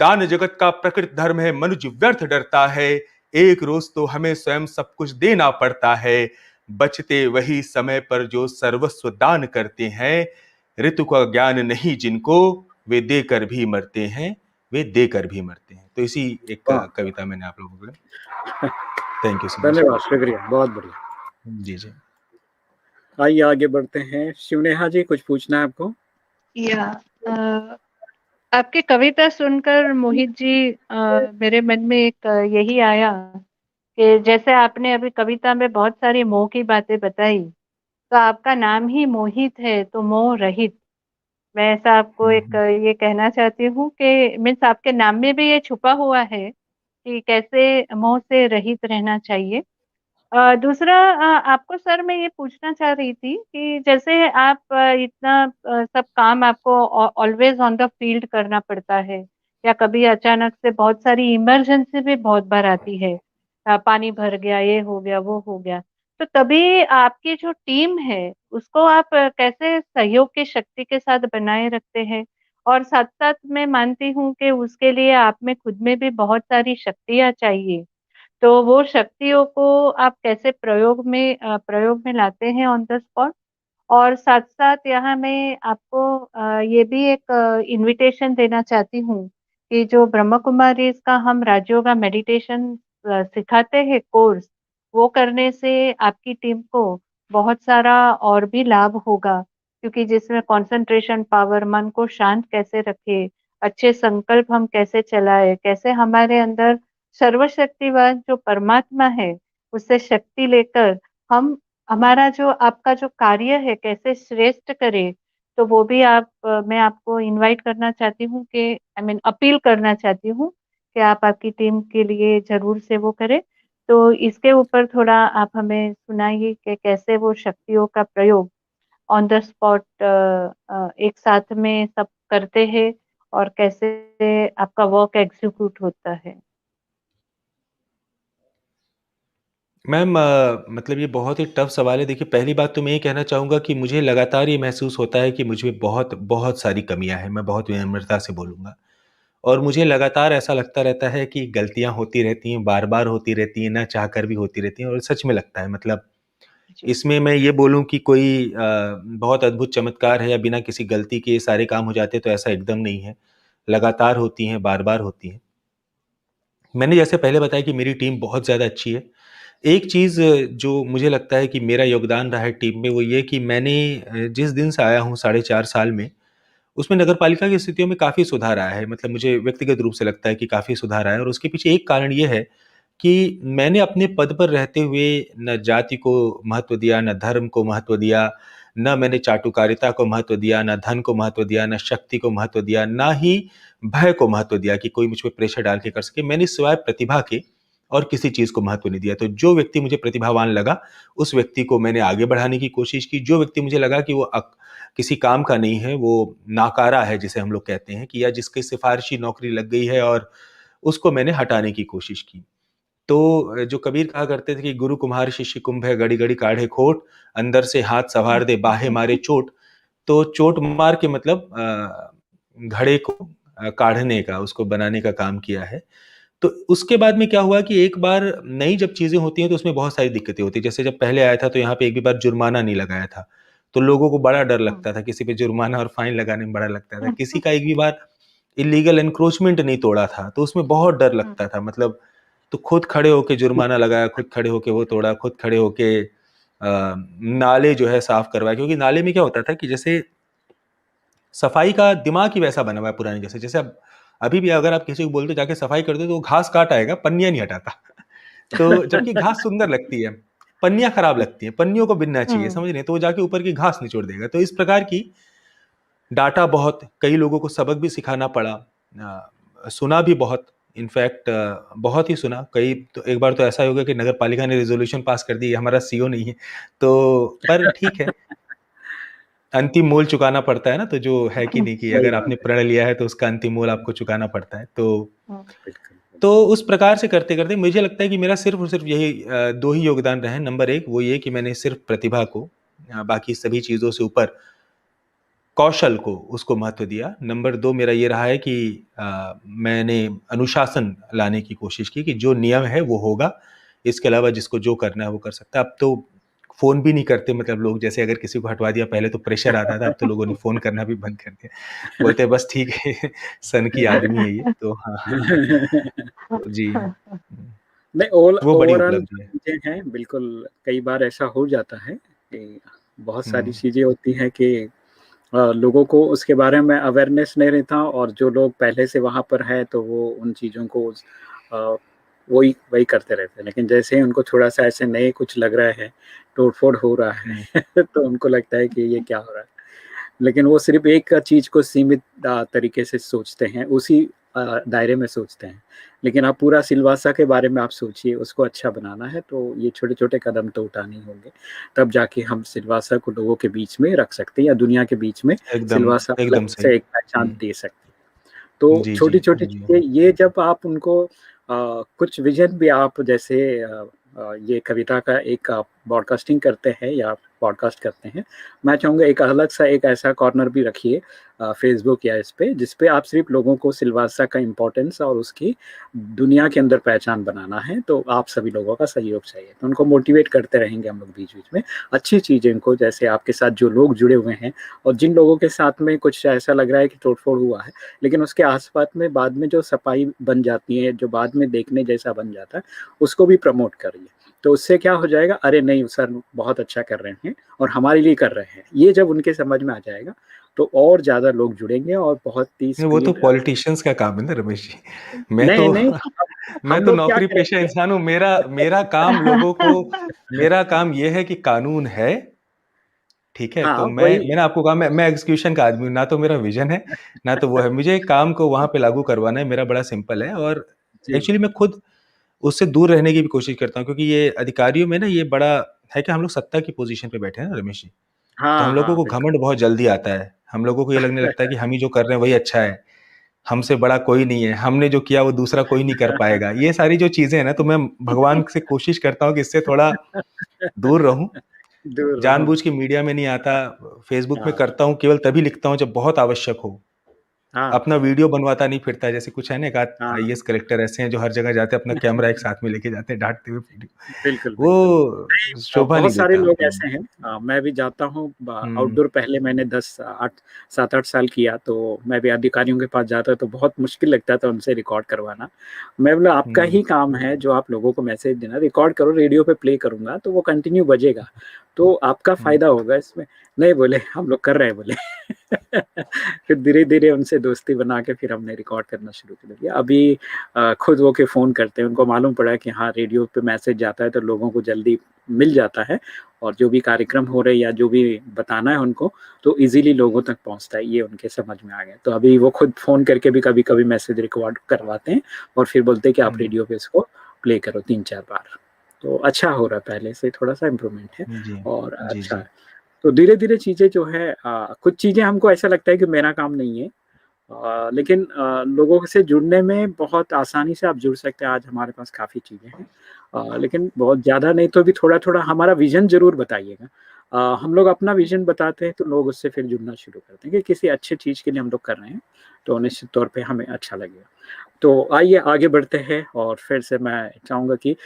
दान जगत का प्रकृत धर्म है, मनुष्य व्यर्थ डरता है। एक रोज तो हमें स्वयं सब कुछ देना पड़ता है। बचते वही समय पर जो सर्वस्व दान करते हैं। ऋतु का ज्ञान नहीं जिनको, वे देकर भी मरते हैं, वे देकर भी मरते हैं। तो इसी एक वाह! कविता मैंने आप लोगों को। Thank you so much. धन्यवाद, शुक्रिया, बहुत बढ़िया। जी जी। आइए आगे बढ़ते हैं। शिवनेहा जी कुछ पूछना है आपको? या आपकी कविता सुनकर मोहित जी मेरे मन में एक यही आया कि जैसे आपने अभी कविता में बहुत सारी मोह की बातें बताई, तो आपका नाम ही मोहित है, तो मोह रहित। मैं ऐसा आपको एक ये कहना चाहती हूँ कि मीन्स आपके नाम में भी ये छुपा हुआ है कि कैसे मोह से रहित रहना चाहिए। दूसरा आपको सर मैं ये पूछना चाह रही थी कि जैसे आप इतना सब काम आपको ऑलवेज ऑन द फील्ड करना पड़ता है या कभी अचानक से बहुत सारी इमरजेंसी भी बहुत बार आती है, पानी भर गया, ये हो गया, वो हो गया, तो तभी आपकी जो टीम है उसको आप कैसे सहयोग की शक्ति के साथ बनाए रखते हैं? और साथ साथ मैं मानती हूँ कि उसके लिए आप में खुद में भी बहुत सारी शक्तियाँ चाहिए, तो वो शक्तियों को आप कैसे प्रयोग में लाते हैं ऑन द स्पॉट? और साथ-साथ यहाँ मैं आपको ये भी एक इन्विटेशन देना चाहती हूँ कि जो ब्रह्म कुमारीज़ का हम राजयोगा मेडिटेशन सिखाते हैं कोर्स, वो करने से आपकी टीम को बहुत सारा और भी लाभ होगा, क्योंकि जिसमें कंसंट्रेशन पावर, मन को शांत कैसे रखें, अच्छे संकल्प हम कैसे चलाएँ, कैसे हमारे अंदर सर्वशक्तिवान जो परमात्मा है, उससे शक्ति लेकर हम हमारा जो आपका जो कार्य है कैसे श्रेष्ठ करें, तो वो भी मैं आपको इनवाइट करना चाहती हूँ कि आई मीन अपील करना चाहती हूँ कि आप आपकी टीम के लिए ज़रूर से वो करें। तो इसके ऊपर थोड़ा आप हमें सुनाइए कि कैसे वो शक्तियों का प्रयोग ऑन द स्पॉट एक साथ में सब करते हैं और कैसे आपका वर्क एग्जीक्यूट होता है? मैम मतलब ये बहुत ही टफ सवाल है। देखिए, पहली बात तो मैं ये कहना चाहूँगा कि मुझे लगातार ये महसूस होता है कि मुझ में बहुत बहुत सारी कमियाँ हैं, मैं बहुत विनम्रता से बोलूँगा। और मुझे लगातार ऐसा लगता रहता है कि गलतियाँ होती रहती हैं, बार-बार होती रहती हैं, ना चाहकर भी होती रहती हैं और सच में लगता है। मतलब जी। इसमें मैं ये बोलूँ कि कोई बहुत अद्भुत चमत्कार है या बिना किसी गलती के ये सारे काम हो जाते हैं, तो ऐसा एकदम नहीं है। लगातार होती हैं, बार-बार होती हैं। मैंने जैसे पहले बताया कि मेरी टीम बहुत ज़्यादा अच्छी है। एक चीज़ जो मुझे लगता है कि मेरा योगदान रहा है टीम में, वो ये कि मैंने जिस दिन से आया हूँ 4.5 साल में, उसमें नगर पालिका की स्थितियों में काफ़ी सुधार आया है। मतलब मुझे व्यक्तिगत रूप से लगता है कि काफ़ी सुधार आया है और उसके पीछे एक कारण ये है कि मैंने अपने पद पर रहते हुए न जाति को महत्व दिया, न धर्म को महत्व दिया, न मैंने चाटुकारिता को महत्व दिया, न धन को महत्व दिया, न शक्ति को महत्व दिया, ना ही भय को महत्व दिया कि कोई मुझ पे प्रेशर डाल के कर सके। मैंने सिवाय प्रतिभा के और किसी चीज़ को महत्व नहीं दिया। तो जो व्यक्ति मुझे प्रतिभावान लगा, उस व्यक्ति को मैंने आगे बढ़ाने की कोशिश की। जो व्यक्ति मुझे लगा कि वो किसी काम का नहीं है, वो नाकारा है जिसे हम लोग कहते हैं कि या जिसकी सिफ़ारिशी नौकरी लग गई है और उसको मैंने हटाने की कोशिश की। तो जो कबीर कहा करते थे कि गुरु कुम्हार शिष्य कुंभ है, घड़ी-घड़ी काढ़े खोट, अंदर से हाथ हुँ। संवार दे, बाहें मारे चोट। तो चोट मार के मतलब घड़े को काढ़ने का, उसको बनाने का काम किया है। तो उसके बाद में क्या हुआ कि एक बार नई जब चीज़ें होती हैं तो उसमें बहुत सारी दिक्कतें होती हैं। जैसे जब पहले आया था तो यहाँ पे एक भी बार जुर्माना नहीं लगाया था। तो लोगों को बड़ा डर हुँ। लगता था, किसी पे जुर्माना और फाइन लगाने में बड़ा लगता था। किसी का एक भी बार इल्लीगल एन्क्रोचमेंट नहीं तोड़ा था, तो उसमें बहुत डर हुँ। लगता था। मतलब तो खुद खड़े होके जुर्माना लगाया, खुद खड़े होके वो तोड़ा, खुद खड़े होके नाले जो है साफ करवाए। क्योंकि नाले में क्या होता था कि जैसे सफाई का दिमाग ही वैसा बना हुआ है पुराने जैसे। जैसे अब अभी भी अगर आप किसी को बोल दो जाके सफाई कर दो तो वो घास काट आएगा, पन्नियाँ नहीं हटाता। तो जबकि घास सुंदर लगती है, पन्नियाँ खराब लगती हैं, पन्नियों को बिनना चाहिए, हुँ। समझ रहे हैं? तो वो जाके ऊपर की घास निचोड़ देगा। तो इस प्रकार की डाँटा बहुत, कई लोगों को सबक भी सिखाना पड़ा। सुना भी बहुत, इनफैक्ट बहुत ही सुना। कई तो एक बार तो ऐसा हो गया कि नगर पालिका ने रिज़ॉल्यूशन पास कर दी, हमारा सीओ नहीं है। तो पर ठीक है, अंतिम मोल चुकाना पड़ता है ना, तो जो है कि नहीं कि सही अगर बात आपने है। प्रण लिया है तो उसका अंतिम मोल आपको चुकाना पड़ता है। हुँ। बिल्कुल, बिल्कुल। तो उस प्रकार से करते-करते मुझे लगता है कि मेरा सिर्फ़ और सिर्फ़ यही 2 ही योगदान रहे हैं। नंबर 1 वो ये कि मैंने सिर्फ़ प्रतिभा को बाकी सभी चीज़ों से ऊपर कौशल को उसको महत्व दिया। नंबर 2 मेरा ये रहा है कि मैंने अनुशासन लाने की कोशिश की कि जो नियम है वो होगा। इसके अलावा जिसको जो करना है वो कर सकता है। अब तो फ़ोन भी नहीं करते मतलब लोग जैसे अगर किसी को हटवा दिया पहले तो प्रेशर आता था, अब तो लोगों ने फ़ोन करना भी बंद कर दिया। बोलते हैं बस ठीक है सन की आदमी है ये। तो हाँ, हाँ, हाँ। तो जी। हुँ, नहीं, वो बड़ी ओवरऑल उपलब्धि है। चीज़ें हैं, बिल्कुल कई बार ऐसा हो जाता है कि बहुत सारी हुँ, चीज़ें होती हैं कि लोगों को उसके बारे में अवेयरनेस नहीं रहता और जो लोग पहले से वहाँ पर हैं तो वो उन चीज़ों को अ, वही वही करते रहते हैं। लेकिन जैसे ही उनको थोड़ा-सा ऐसे नए कुछ लग रहा है, तोड़-फोड़ हो रहा है हुँ, तो उनको लगता है कि ये क्या हो रहा है? लेकिन वो सिर्फ़ एक चीज़ को सीमित तरीके से सोचते हैं, उसी दायरे में सोचते हैं। लेकिन आप पूरा सिलवासा के बारे में आप सोचिए, उसको अच्छा बनाना है, तो ये छोटे-छोटे कदम तो उठाने ही होंगे। तब जाके हम सिलवासा को लोगों के बीच में रख सकते हैं या दुनिया के बीच में एकदम, सिलवासा अलग एकदम सही। से एक पहचान हुँ, दे सकते हैं। तो जी, जी, छोटी-छोटी जी। चीज़ें ये जब आप उनको कुछ विज़न भी आप जैसे ये कविता का एक आप ब्रॉडकास्टिंग करते हैं या पॉडकास्ट करते हैं। मैं चाहूँगा एक अलग-सा एक ऐसा कॉर्नर भी रखिए फ़ेसबुक या इस पे, जिस पे आप सिर्फ़ लोगों को सिलवासा का इम्पोर्टेंस और उसकी दुनिया के अंदर पहचान बनाना है, तो आप सभी लोगों का सहयोग चाहिए। तो उनको मोटिवेट करते रहेंगे हम लोग बीच-बीच में। अच्छी चीज़ें को जैसे आपके साथ जो लोग जुड़े हुए हैं और जिन लोगों के साथ में कुछ ऐसा लग रहा है कि तोड़-फोड़ हुआ है, लेकिन उसके आस-पास में बाद में जो सफाई बन जाती है, जो बाद में देखने जैसा बन जाता है, उसको भी प्रमोट करिए। तो उससे क्या हो जाएगा, अरे नहीं सर बहुत अच्छा कर रहे हैं और हमारे लिए कर रहे हैं, ये जब उनके समझ में आ जाएगा तो और ज़्यादा लोग जुड़ेंगे और बहुत ही नहीं, वो तो स्पीड पॉलिटिशियंस का काम है ना रमेश जी। मैं नहीं, तो नहीं, मैं हम तो लोग क्या नौकरी पेशा करेंगे इंसान हूँ। मेरा मेरा काम लोगों को मेरा काम ये है कि कानून है, ठीक है? हाँ, तो वही मैंने आपको कहा मैं एग्जीक्यूशन का आदमी हूँ, ना तो मेरा विज़न है, ना तो वो है। मुझे काम को वहाँ पे लागू करवाना है, मेरा बड़ा सिंपल है और जी, एक्चुअली मैं खुद उससे दूर रहने की भी कोशिश करता हूँ क्योंकि ये अधिकारियों में ना ये बड़ा है कि हम लोग सत्ता की पोज़ीशन पे बैठे हैं ना रमेश जी। तो हाँ, हम लोगों हाँ, को बिल्कुल। घमंड बहुत जल्दी आता है। हम लोगों को ये लगने लगता है कि हम ही जो कर रहे हैं वही अच्छा है। हमसे बड़ा कोई नहीं है, हमने जो किया वो दूसरा कोई नहीं कर पाएगा। ये सारी जो चीज़ें हैं ना, तो मैं भगवान से कोशिश करता हूँ कि इससे थोड़ा दूर रहूँ। दूर रहो। जानबूझ के मीडिया में नहीं आता, फ़ेसबुक में हाँ, करता हूँ, केवल तभी लिखता हूँ जब बहुत आवश्यक हो। हाँ, अपना वीडियो बनवाता नहीं फिरता, जैसे कुछ है ना एक आध हाँ, आईएएस कलेक्टर ऐसे हैं जो हर जगह जाते हैं, अपना कैमरा एक साथ में लेके जाते हैं, डाँटते हुए वीडियो। बिल्कुल, बिल्कुल। वो शोभा बहुत नहीं सारे देता। लोग तो ऐसे हैं। मैं भी जाता हूँ हुँ, आउटडोर, पहले मैंने 7-8 साल किया, तो मैं भी अधिकारियों के पास जाता तो बहुत मुश्किल लगता था उनसे रिकॉर्ड करवाना। मैं बोला आपका हुँ, ही काम है जो आप लोगों को मैसेज देना, रिकॉर्ड करो, रेडियो पे प्ले करूँगा तो वो कंटिन्यू बजेगा, तो आपका हुँ, फ़ायदा होगा इसमें। नहीं बोले, हम लोग कर रहे हैं बोले। फिर धीरे-धीरे उनसे दोस्ती बना के फिर हमने रिकॉर्ड करना शुरू कर दिया। अभी खुद वो के फ़ोन करते हैं, उनको मालूम पड़ा कि हाँ, रेडियो पे मैसेज जाता है तो लोगों को जल्दी मिल जाता है और जो भी कार्यक्रम हो रहे हैं या जो भी बताना है उनको, तो ईज़िली लोगों तक पहुँचता है, ये उनके समझ में आ गया। तो अभी वो खुद फ़ोन करके भी कभी-कभी मैसेज रिकॉर्ड करवाते हैं और फिर बोलते हैं कि आप हुँ, रेडियो पे इसको प्ले करो 3-4 बार। तो अच्छा हो रहा है, पहले से थोड़ा-सा इम्प्रूवमेंट है जी, और जी, अच्छा जी। है। तो धीरे-धीरे चीज़ें जो है कुछ चीज़ें हमको ऐसा लगता है कि मेरा काम नहीं है, लेकिन लोगों से जुड़ने में बहुत आसानी से आप जुड़ सकते हैं, आज हमारे पास काफ़ी चीज़ें हैं। लेकिन बहुत ज़्यादा नहीं तो भी थोड़ा-थोड़ा हमारा विज़न ज़रूर बताइएगा। हम लोग अपना विज़न बताते हैं तो लोग उससे फिर जुड़ना शुरू करते हैं कि किसी अच्छी चीज़ के लिए हम लोग कर रहे हैं, तो निश्चित तौर पे हमें अच्छा लगेगा। तो आइए आगे बढ़ते हैं और फिर से मैं चाहूँगा कि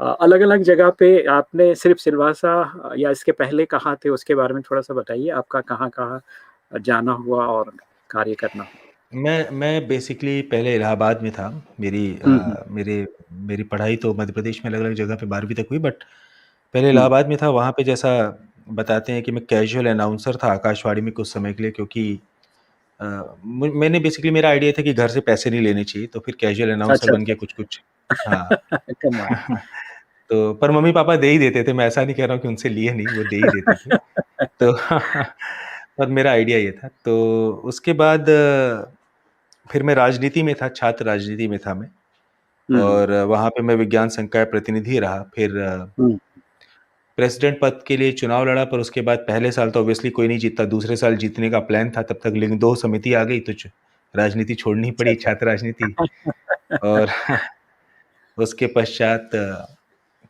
अलग-अलग जगह पे आपने सिर्फ़ सिलवासा या इसके पहले कहाँ थे उसके बारे में थोड़ा-सा बताइए? आपका कहाँ-कहाँ जाना हुआ और कार्य करना हुआ? मैं बेसिकली पहले इलाहाबाद में था। हुँ, हुँ, मेरी पढ़ाई तो मध्य प्रदेश में अलग-अलग जगह पे 12वीं तक हुई, बट पहले हुँ। इलाहाबाद में था। वहाँ पे जैसा बताते हैं कि मैं कैजुअल अनाउंसर था आकाशवाणी में कुछ समय के लिए, क्योंकि अ, म मैंने बेसिकली मेरा आइडिया था कि घर से पैसे नहीं लेने चाहिए, तो फिर कैजुअल अनाउंसर अच्छा, बन अच्छा, के कुछ-कुछ। हाँ। अच्छा। कमाल। तो पर मम्मी-पापा दे ही देते थे, मैं ऐसा नहीं कह रहा हूँ कि उनसे लिए नहीं, वो दे ही देते थे। तो पर मेरा आइडिया ये था। तो उसके बाद फिर मैं राजनीति में था, छात्र राजनीति में था मैं, हुँ, और वहाँ पे मैं विज्ञान संघ का प्रतिनिधि रहा। फिर हुँ। प्रेसिडेंट पद के लिए चुनाव लड़ा, पर उसके बाद पहले साल तो ऑब्वियसली कोई नहीं जीता, दूसरे साल जीतने का प्लान था, तब तक लिंगदोह समिति आ गई तो राजनीति छोड़नी अच्छा, पड़ी, अच्छा। छात्र राजनीति। और उसके पश्चात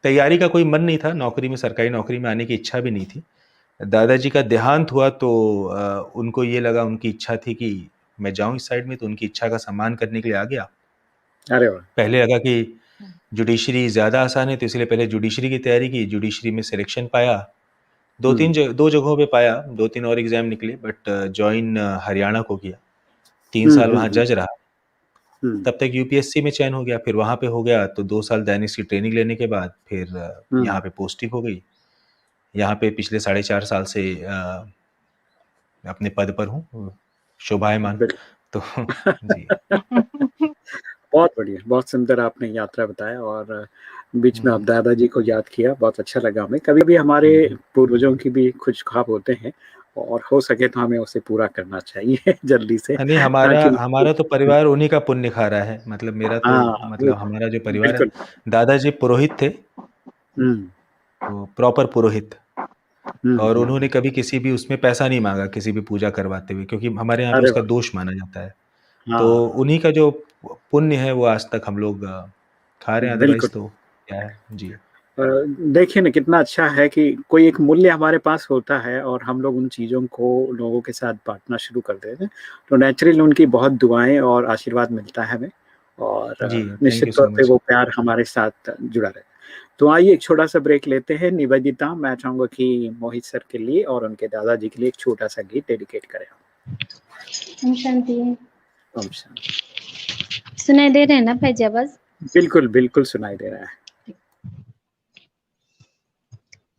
तैयारी का कोई मन नहीं था, नौकरी में, सरकारी नौकरी में आने की इच्छा भी नहीं थी। दादाजी का देहांत हुआ तो उनको ये लगा, उनकी इच्छा थी कि मैं जाऊँ इस साइड में, तो उनकी इच्छा का सम्मान करने के लिए आ गया। अरे वाह! पहले लगा कि जुडिशरी ज़्यादा आसान है, तो इसलिए पहले जुडिशरी की तैयारी की, जुडिशरी में सिलेक्शन पाया। हुँ, 2 जगहों पे पाया, 2-3 और एग्ज़ाम निकले, बट जॉइन हरियाणा को किया। 3 हुँ, साल हुँ, वहाँ हुँ, जज रहा, हुँ, तब तक यूपीएससी में चयन हो गया, फिर वहाँ पे हो गया, तो 2 साल दैनिक की ट्रेनिंग लेने के बाद फिर हुँ। यहाँ पे पोस्टिंग हो गई। यहाँ पे पिछले साढ़े 4 साल से अपने पद पर हूँ, शोभायमान। बिल्कुल। तो जी। बहुत बढ़िया, बहुत सुंदर आपने यात्रा बताया और बीच में आप हुँ, दादाजी को याद किया, बहुत अच्छा लगा हमें। कभी-कभी हमारे हुँ। पूर्वजों की भी कुछ ख्वाब होते हैं और हो सके तो हमें उसे पूरा करना चाहिए जल्दी से, नहीं, हमारा ताकि हमारा तो परिवार उन्हीं का पुण्य खा रहा है। मतलब मेरा तो, हाँ, वो मतलब हमारा जो परिवार है, बिल्कुल। दादाजी पुरोहित थे, हुँ, तो प्रॉपर पुरोहित। हुँ, और हुँ, उन्होंने हुँ। कभी किसी भी उसमें पैसा नहीं माँगा, किसी भी पूजा करवाते हुए, क्योंकि हमारे यहाँ पे अरे उसका वाह! दोष माना जाता है। तो हाँ, उन्हीं का जो पुण्य है वो आज तक हम लोग खा रहे हैं, बिल्कुल। अदरवाइज़ तो क्या है? जी। देखिए ना कितना अच्छा है कि कोई एक मूल्य हमारे पास होता है और हम लोग उन चीज़ों को लोगों के साथ बाँटना शुरू कर देते हैं, तो नेचुरली उनकी बहुत दुआएँ और आशीर्वाद मिलता है हमें और जी, थैंक निश्चित यू तौर सो पे मच। वो प्यार हमारे साथ जुड़ा रहे। तो आइए एक छोटा-सा ब्रेक लेते हैं। निवेदिता, मैं चाहूँगा कि मोहित सर के लिए और उनके दादाजी के लिए एक छोटा-सा गीत डेडिकेट करें। ओम शांति। ओम शांति। सुनाई दे रहे हैं ना भाई जी आवाज़? बिल्कुल, बिल्कुल सुनाई दे रहा है।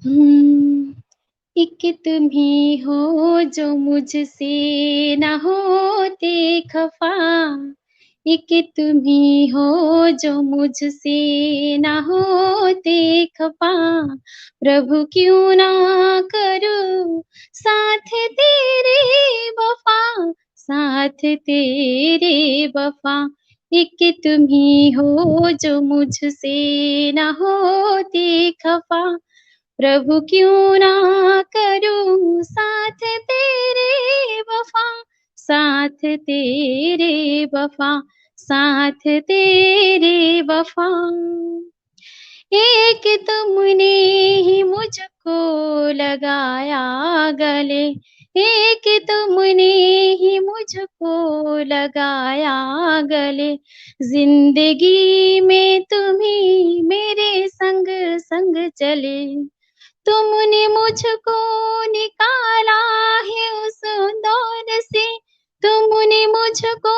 एक तुम ही हो जो मुझसे न होते खफा, एक तुम ही हो जो मुझसे न होते खफा, प्रभु क्यों ना करूं साथ तेरे वफा, साथ तेरे वफा, एक तुम ही हो जो मुझसे न होते खफा, प्रभु क्यों ना करूं साथ तेरे वफा, साथ तेरे वफा, साथ तेरे वफा, एक तुमने ही मुझको लगाया गले, एक तुमने ही मुझको लगाया गले, जिंदगी में तुम्ही मेरे संग संग चले, तुमने मुझको निकाला है उस दौर से, तुमने मुझको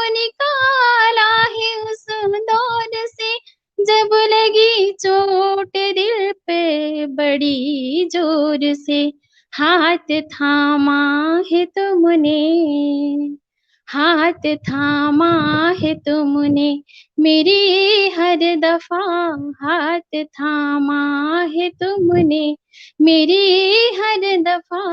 निकाला है उस दौर से, जब लगी चोट दिल पे बड़ी जोर से, हाथ थामा है तुमने, हाथ थामा है तुमने, मेरी हर दफा, हाथ थामा है तुमने, मेरी हर दफा,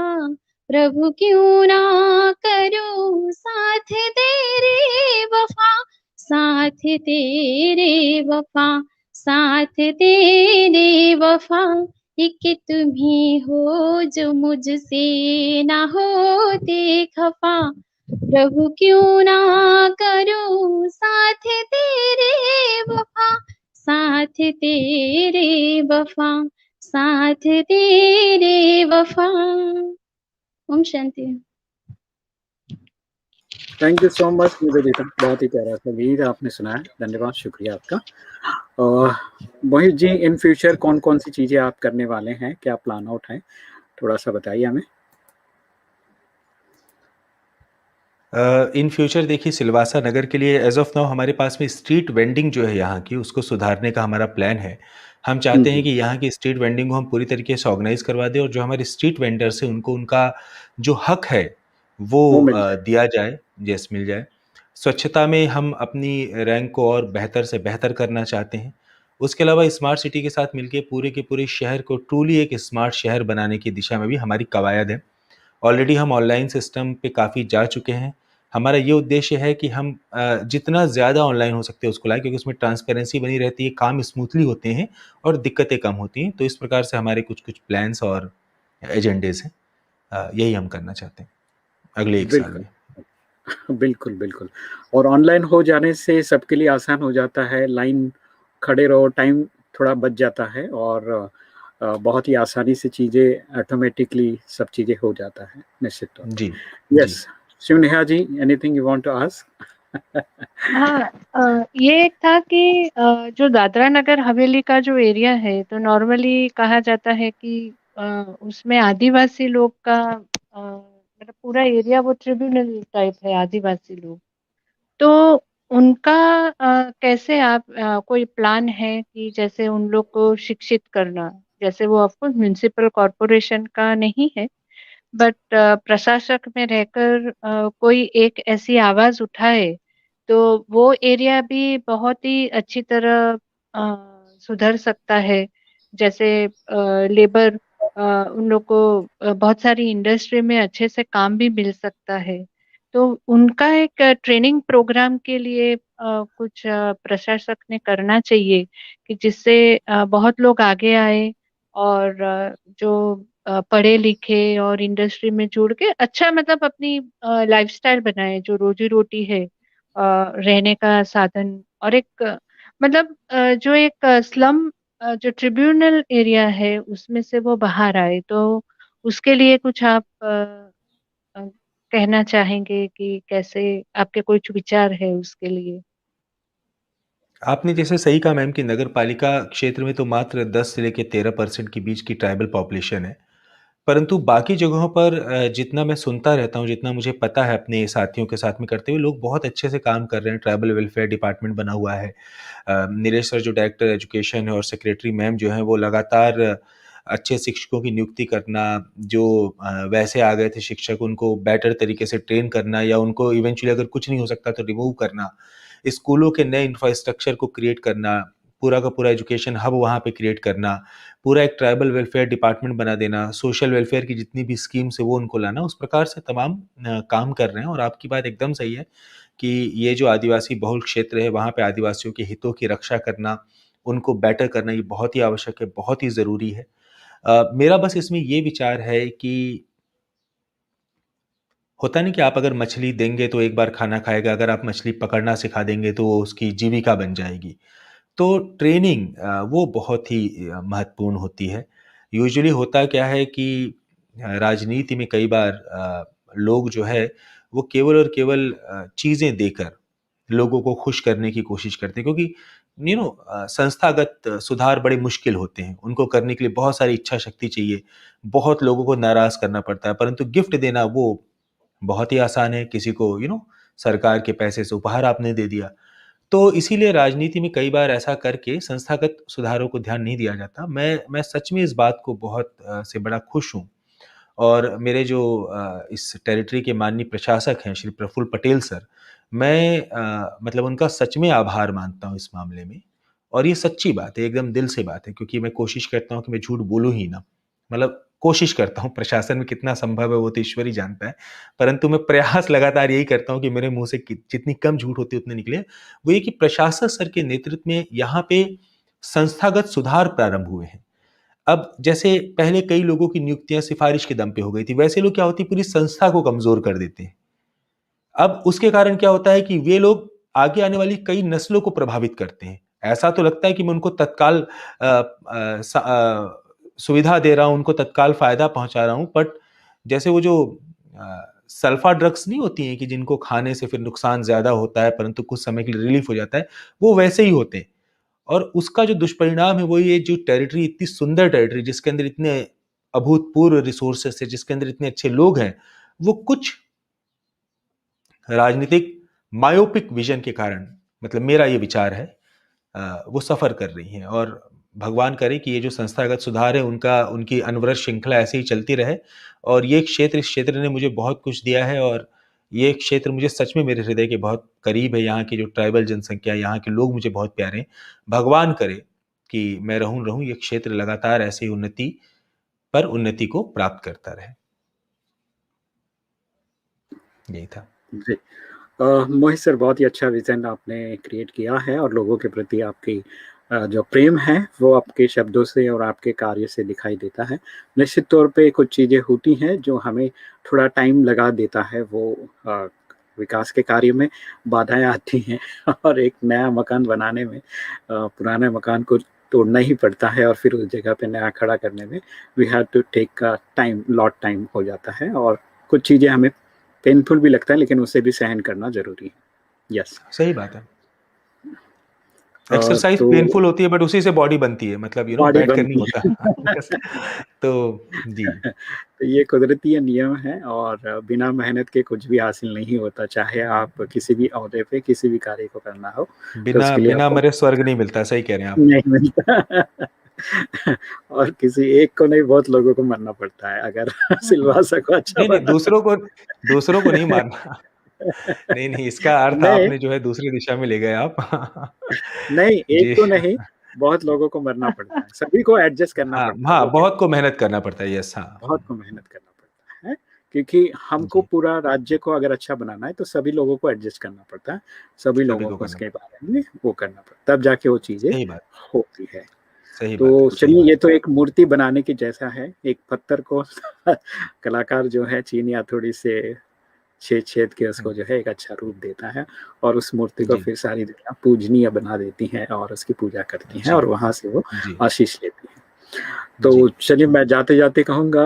प्रभु क्यों ना करूं साथ तेरे वफा, साथ तेरे वफा, साथ तेरे वफा, एक तुम ही हो जो मुझसे ना होते खफा, प्रभु क्यों ना करूं साथ तेरे वफा, साथ तेरे वफा, साथ तेरे वफा। ओम शांति। Thank you so much Nivedita, बहुत ही प्यारा सा गीत आपने सुनाया, धन्यवाद, शुक्रिया आपका। और मोहित जी, इन फ्यूचर कौन कौन सी चीजें आप करने वाले हैं, क्या प्लान आउट है, थोड़ा सा बताइए हमें। इन फ्यूचर देखिए सिलवासा नगर के लिए एज ऑफ नाउ हमारे पास में स्ट्रीट वेंडिंग जो है यहाँ की, उसको सुधारने का हमारा प्लान है। हम चाहते हैं कि यहाँ की स्ट्रीट वेंडिंग को हम पूरी तरीके से ऑर्गेनाइज करवा दें और जो हमारे स्ट्रीट वेंडर्स हैं उनको उनका जो हक है वो वो मिल जाए। दिया जाए, यस मिल जाए। स्वच्छता में हम अपनी रैंक को और बेहतर से बेहतर करना चाहते हैं। उसके अलावा स्मार्ट सिटी के साथ मिलके पूरे के पूरे शहर को ट्रूली एक स्मार्ट शहर बनाने की दिशा में भी हमारी कवायद है। ऑलरेडी हम ऑनलाइन सिस्टम पे काफ़ी जा चुके हैं। हमारा ये उद्देश्य है कि हम जितना ज़्यादा ऑनलाइन हो सकते हैं उसको लाएँ, क्योंकि उसमें ट्रांसपेरेंसी बनी रहती है, काम स्मूथली होते हैं और दिक्कतें कम होती हैं। तो इस प्रकार से हमारे कुछ-कुछ प्लान्स और एजेंडेज़ हैं। यही हम करना चाहते हैं अगले 1 साल बिल्कुल, में। बिल्कुल, बिल्कुल। और ऑनलाइन हो जाने से सबके लिए आसान हो जाता है, लाइन खड़े रहो, टाइम थोड़ा बच जाता है और बहुत ही आसानी से चीज़ें ऑटोमेटिकली सब चीज़ें हो जाता है, निश्चित तौर जी, पे। जी। Yes, Shivneha ji, anything you want to ask? हाँ, ये एक था कि जो दादरा नगर हवेली का जो एरिया है, तो नॉर्मली कहा जाता है कि उसमें आदिवासी लोग का मतलब पूरा एरिया वो ट्रिब्यूनल टाइप है, आदिवासी लोग। तो उनका कैसे आप कोई प्लान है कि जैसे उन लोग को शिक्षित करना, जैसे वो ऑफकोर्स म्युनिसिपल कॉरपोरेशन का नहीं है, बट प्रशासक में रहकर कोई एक ऐसी आवाज उठाए तो वो एरिया भी बहुत ही अच्छी तरह सुधर सकता है। जैसे लेबर उन लोग को बहुत सारी इंडस्ट्री में अच्छे से काम भी मिल सकता है। तो उनका एक ट्रेनिंग प्रोग्राम के लिए कुछ प्रशासक ने करना चाहिए कि जिससे बहुत लोग आगे आए और जो पढ़े लिखे और इंडस्ट्री में जुड़ के अच्छा मतलब अपनी लाइफस्टाइल बनाए, जो रोजी रोटी है, रहने का साधन और एक मतलब जो एक स्लम जो ट्रिब्यूनल एरिया है उसमें से वो बाहर आए। तो उसके लिए कुछ आप अ, कहना चाहेंगे कि कैसे, आपके कुछ विचार है उसके लिए? आपने जैसे सही कहा मैम कि नगर पालिका क्षेत्र में तो मात्र 10 से लेके 13% के बीच की ट्राइबल पॉपुलेशन है। परंतु बाकी जगहों पर जितना मैं सुनता रहता हूँ, जितना मुझे पता है अपने साथियों के साथ में करते हुए, लोग बहुत अच्छे से काम कर रहे हैं। ट्राइबल वेलफेयर डिपार्टमेंट बना हुआ है। नीलेश सर जो डायरेक्टर एजुकेशन है और सेक्रेटरी मैम जो हैं वो लगातार अच्छे शिक्षकों की नियुक्ति करना, जो वैसे आ गए थे शिक्षक उनको बेटर तरीके से ट्रेन करना, या उनको इवेंचुअली अगर कुछ नहीं हो सकता तो रिमूव करना, स्कूलों के नए इंफ्रास्ट्रक्चर को क्रिएट करना, पूरा का पूरा एजुकेशन हब वहाँ पे क्रिएट करना, पूरा एक ट्राइबल वेलफेयर डिपार्टमेंट बना देना, सोशल वेलफेयर की जितनी भी स्कीम्स है वो उनको लाना, उस प्रकार से तमाम काम कर रहे हैं। और आपकी बात एकदम सही है कि ये जो आदिवासी बहुल क्षेत्र है वहाँ पे आदिवासियों के हितों की रक्षा करना, उनको बेटर करना, ये बहुत ही आवश्यक है, बहुत ही ज़रूरी है। मेरा बस इसमें ये विचार है कि होता नहीं कि आप अगर मछली देंगे तो एक बार खाना खाएगा, अगर आप मछली पकड़ना सिखा देंगे तो वो उसकी जीविका बन जाएगी। तो ट्रेनिंग वो बहुत ही महत्वपूर्ण होती है। यूजुअली होता क्या है कि राजनीति में कई बार लोग जो है वो केवल और केवल चीज़ें देकर लोगों को खुश करने की कोशिश करते हैं, क्योंकि संस्थागत सुधार बड़े मुश्किल होते हैं, उनको करने के लिए बहुत सारी इच्छा शक्ति चाहिए, बहुत लोगों को नाराज करना पड़ता है, परंतु गिफ्ट देना वो बहुत ही आसान है। किसी को सरकार के पैसे से उपहार आपने दे दिया, तो इसीलिए राजनीति में कई बार ऐसा करके संस्थागत सुधारों को ध्यान नहीं दिया जाता। मैं सच में इस बात को बहुत से बड़ा खुश हूँ, और मेरे जो इस टेरिटरी के माननीय प्रशासक हैं श्री प्रफुल्ल पटेल सर, मैं मतलब उनका सच में आभार मानता हूँ इस मामले में। और ये सच्ची बात है, एकदम दिल से बात है, क्योंकि मैं कोशिश करता हूँ कि मैं झूठ बोलूँ ही ना, मतलब कोशिश करता हूँ। प्रशासन में कितना संभव है वो तो ईश्वर ही जानता है, परंतु मैं प्रयास लगातार यही करता हूँ कि मेरे मुंह से जितनी कम झूठ होती है उतने निकले। वो ये कि प्रशासक सर के नेतृत्व में यहाँ पे संस्थागत सुधार प्रारंभ हुए हैं। अब जैसे पहले कई लोगों की नियुक्तियां सिफारिश के दम पे हो गई थी, वैसे लोग क्या होती है पूरी संस्था को कमजोर कर देते हैं। अब उसके कारण क्या होता है कि वे लोग आगे आने वाली कई नस्लों को प्रभावित करते हैं। ऐसा तो लगता है कि मैं उनको तत्काल सुविधा दे रहा हूं, उनको तत्काल फायदा पहुंचा रहा हूं, बट जैसे वो जो सल्फा ड्रग्स नहीं होती हैं कि जिनको खाने से फिर नुकसान ज्यादा होता है परंतु कुछ समय के लिए रिलीफ हो जाता है, वो वैसे ही होते हैं। और उसका जो दुष्परिणाम है वो ये, जो टेरिटरी इतनी सुंदर टेरिटरी जिसके अंदर इतने अभूतपूर्व रिसोर्सेस है, जिसके अंदर इतने अच्छे लोग हैं, वो कुछ राजनीतिक मायोपिक विजन के कारण, मतलब मेरा ये विचार है, वो सफर कर रही हैं। और भगवान करे कि ये जो संस्थागत सुधार है उनकी अनवरत श्रृंखला ऐसे ही चलती रहे। और ये क्षेत्र, इस क्षेत्र ने मुझे बहुत कुछ दिया है, और ये क्षेत्र मुझे सच में मेरे हृदय के बहुत करीब है। यहाँ की जो ट्राइबल जनसंख्या, यहाँ के लोग मुझे बहुत प्यारे हैं। भगवान करे कि मैं रहूं ये क्षेत्र लगातार ऐसे ही उन्नति को प्राप्त करता रहे। यही था जी। मोहित सर, बहुत ही अच्छा विजन आपने क्रिएट किया है, और लोगों के प्रति आपकी जो प्रेम है वो आपके शब्दों से और आपके कार्य से दिखाई देता है। निश्चित तौर पे कुछ चीज़ें होती हैं जो हमें थोड़ा टाइम लगा देता है, वो विकास के कार्य में बाधाएं आती हैं और एक नया मकान बनाने में पुराने मकान को तोड़ना ही पड़ता है, और फिर उस जगह पे नया खड़ा करने में we have to take time, lot time हो जाता है, और कुछ चीज़ें हमें पेनफुल भी लगता है, लेकिन उसे भी सहन करना जरूरी है। यस, सही बात है। एक्सरसाइज तो पेनफुल होती है, बट उसी से बॉडी बनती है, मतलब बॉडी बैठ कर नहीं बनती है। होता। तो जी, तो ये कुदरती नियम है, और बिना मेहनत के कुछ भी हासिल नहीं होता, चाहे आप किसी भी ओहदे पे किसी भी कार्य को करना हो, तो बिना उसके लिए बिना आपको मरे स्वर्ग नहीं मिलता। सही कह रहे हैं आप। नहीं मिलता। और किसी एक को नहीं, बहुत लोगों को मरना पड़ता है अगर सिलवासा को अच्छा नहीं बना। दूसरों को नहीं मारना। नहीं, इसका अर्थ नहीं आपने जो है दूसरी दिशा में ले गए आप। नहीं, एक जी, को नहीं, बहुत लोगों को मरना पड़ता है, सभी को एडजस्ट करना हाँ पड़ता है, हाँ, वो बहुत को मेहनत करना पड़ता है। यस, हाँ, बहुत को मेहनत करना पड़ता है, क्योंकि हमको जी, पूरा राज्य को अगर अच्छा बनाना है तो सभी लोगों को एडजस्ट करना पड़ता है, सभी सभी लोगों को को करना उसके पड़ता बारे में वो करना पड़ता है, तब जाके वो चीजें है। सही बात, होती है। सही बात तो है, सही चलिए, बात ये तो एक मूर्ति बनाने की जैसा है, एक पत्थर को कलाकार जो है चीनी हथौड़ी से छेद छेद के है। उसको जो है एक अच्छा रूप देता है, और उस मूर्ति को जी, फिर सारी दुनिया पूजनीय बना देती है और उसकी पूजा करती है, जी, और वहां से वो जी, आशीष लेती है। जी। तो चलिए, मैं जाते जाते कहूँगा,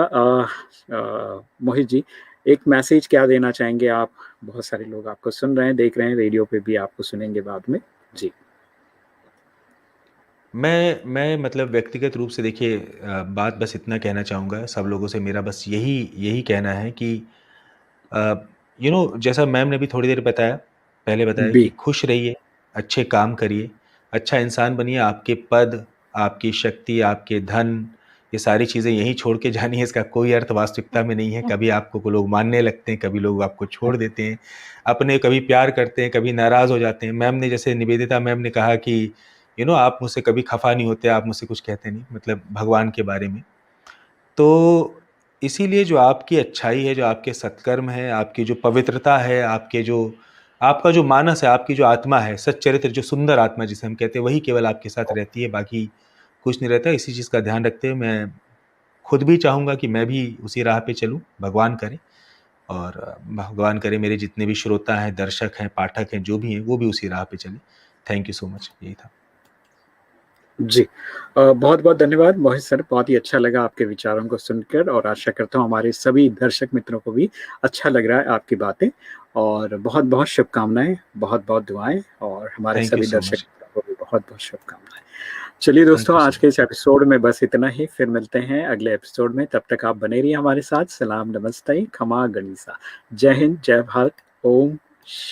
मोहित जी, एक मैसेज क्या देना चाहेंगे आप? बहुत सारे लोग आपको सुन रहे हैं, देख रहे हैं, रेडियो पे भी आपको सुनेंगे बाद में। जी। मैं मतलब व्यक्तिगत रूप से देखिए, बात बस इतना कहना चाहूँगा सब लोगों से, मेरा बस यही कहना है कि जैसा मैम ने भी थोड़ी देर पहले बताया बी कि खुश रहिए, अच्छे काम करिए, अच्छा इंसान बनिए। आपके पद, आपकी शक्ति, आपके धन, ये सारी चीज़ें यहीं छोड़ के जानी है, इसका कोई अर्थ वास्तविकता में नहीं है। कभी आपको को लोग मानने लगते हैं, कभी लोग आपको छोड़ देते हैं, अपने कभी प्यार करते हैं, कभी नाराज़ हो जाते हैं। मैम ने जैसे निवेदिता मैम ने कहा कि आप मुझसे कभी खफ़ा नहीं होते, आप मुझसे कुछ कहते नहीं, मतलब भगवान के बारे में। तो इसीलिए जो आपकी अच्छाई है, जो आपके सत्कर्म है, आपकी जो पवित्रता है, आपका जो मानस है, आपकी जो आत्मा है, सच्चरित्र, जो सुंदर आत्मा जिसे हम कहते हैं, वही केवल आपके साथ रहती है, बाकी कुछ नहीं रहता। इसी चीज़ का ध्यान रखते हुए मैं खुद भी चाहूँगा कि मैं भी उसी राह पे चलूँ, भगवान करे, और भगवान करे मेरे जितने भी श्रोता हैं, दर्शक हैं, पाठक हैं, जो भी हैं, वो भी उसी राह पे चलें। Thank you so much. यही था। जी, बहुत-बहुत धन्यवाद मोहित सर, बहुत ही अच्छा लगा आपके विचारों को सुनकर और आशा करता हूँ हमारे सभी दर्शक मित्रों को भी अच्छा लग रहा है आपकी बातें, और बहुत-बहुत शुभकामनाएँ, बहुत-बहुत दुआएँ, और हमारे थैंक यू सभी सो दर्शक मच। मित्रों को भी बहुत-बहुत शुभकामनाएँ। चलिए थैंक दोस्तों, यू आज सो के मच। इस एपिसोड में बस इतना ही, फिर मिलते हैं अगले एपिसोड में, तब तक आप बने रहिए हमारे साथ। सलाम, नमस्ते, खमा गनीसा। जय हिंद, जय भारत, ओम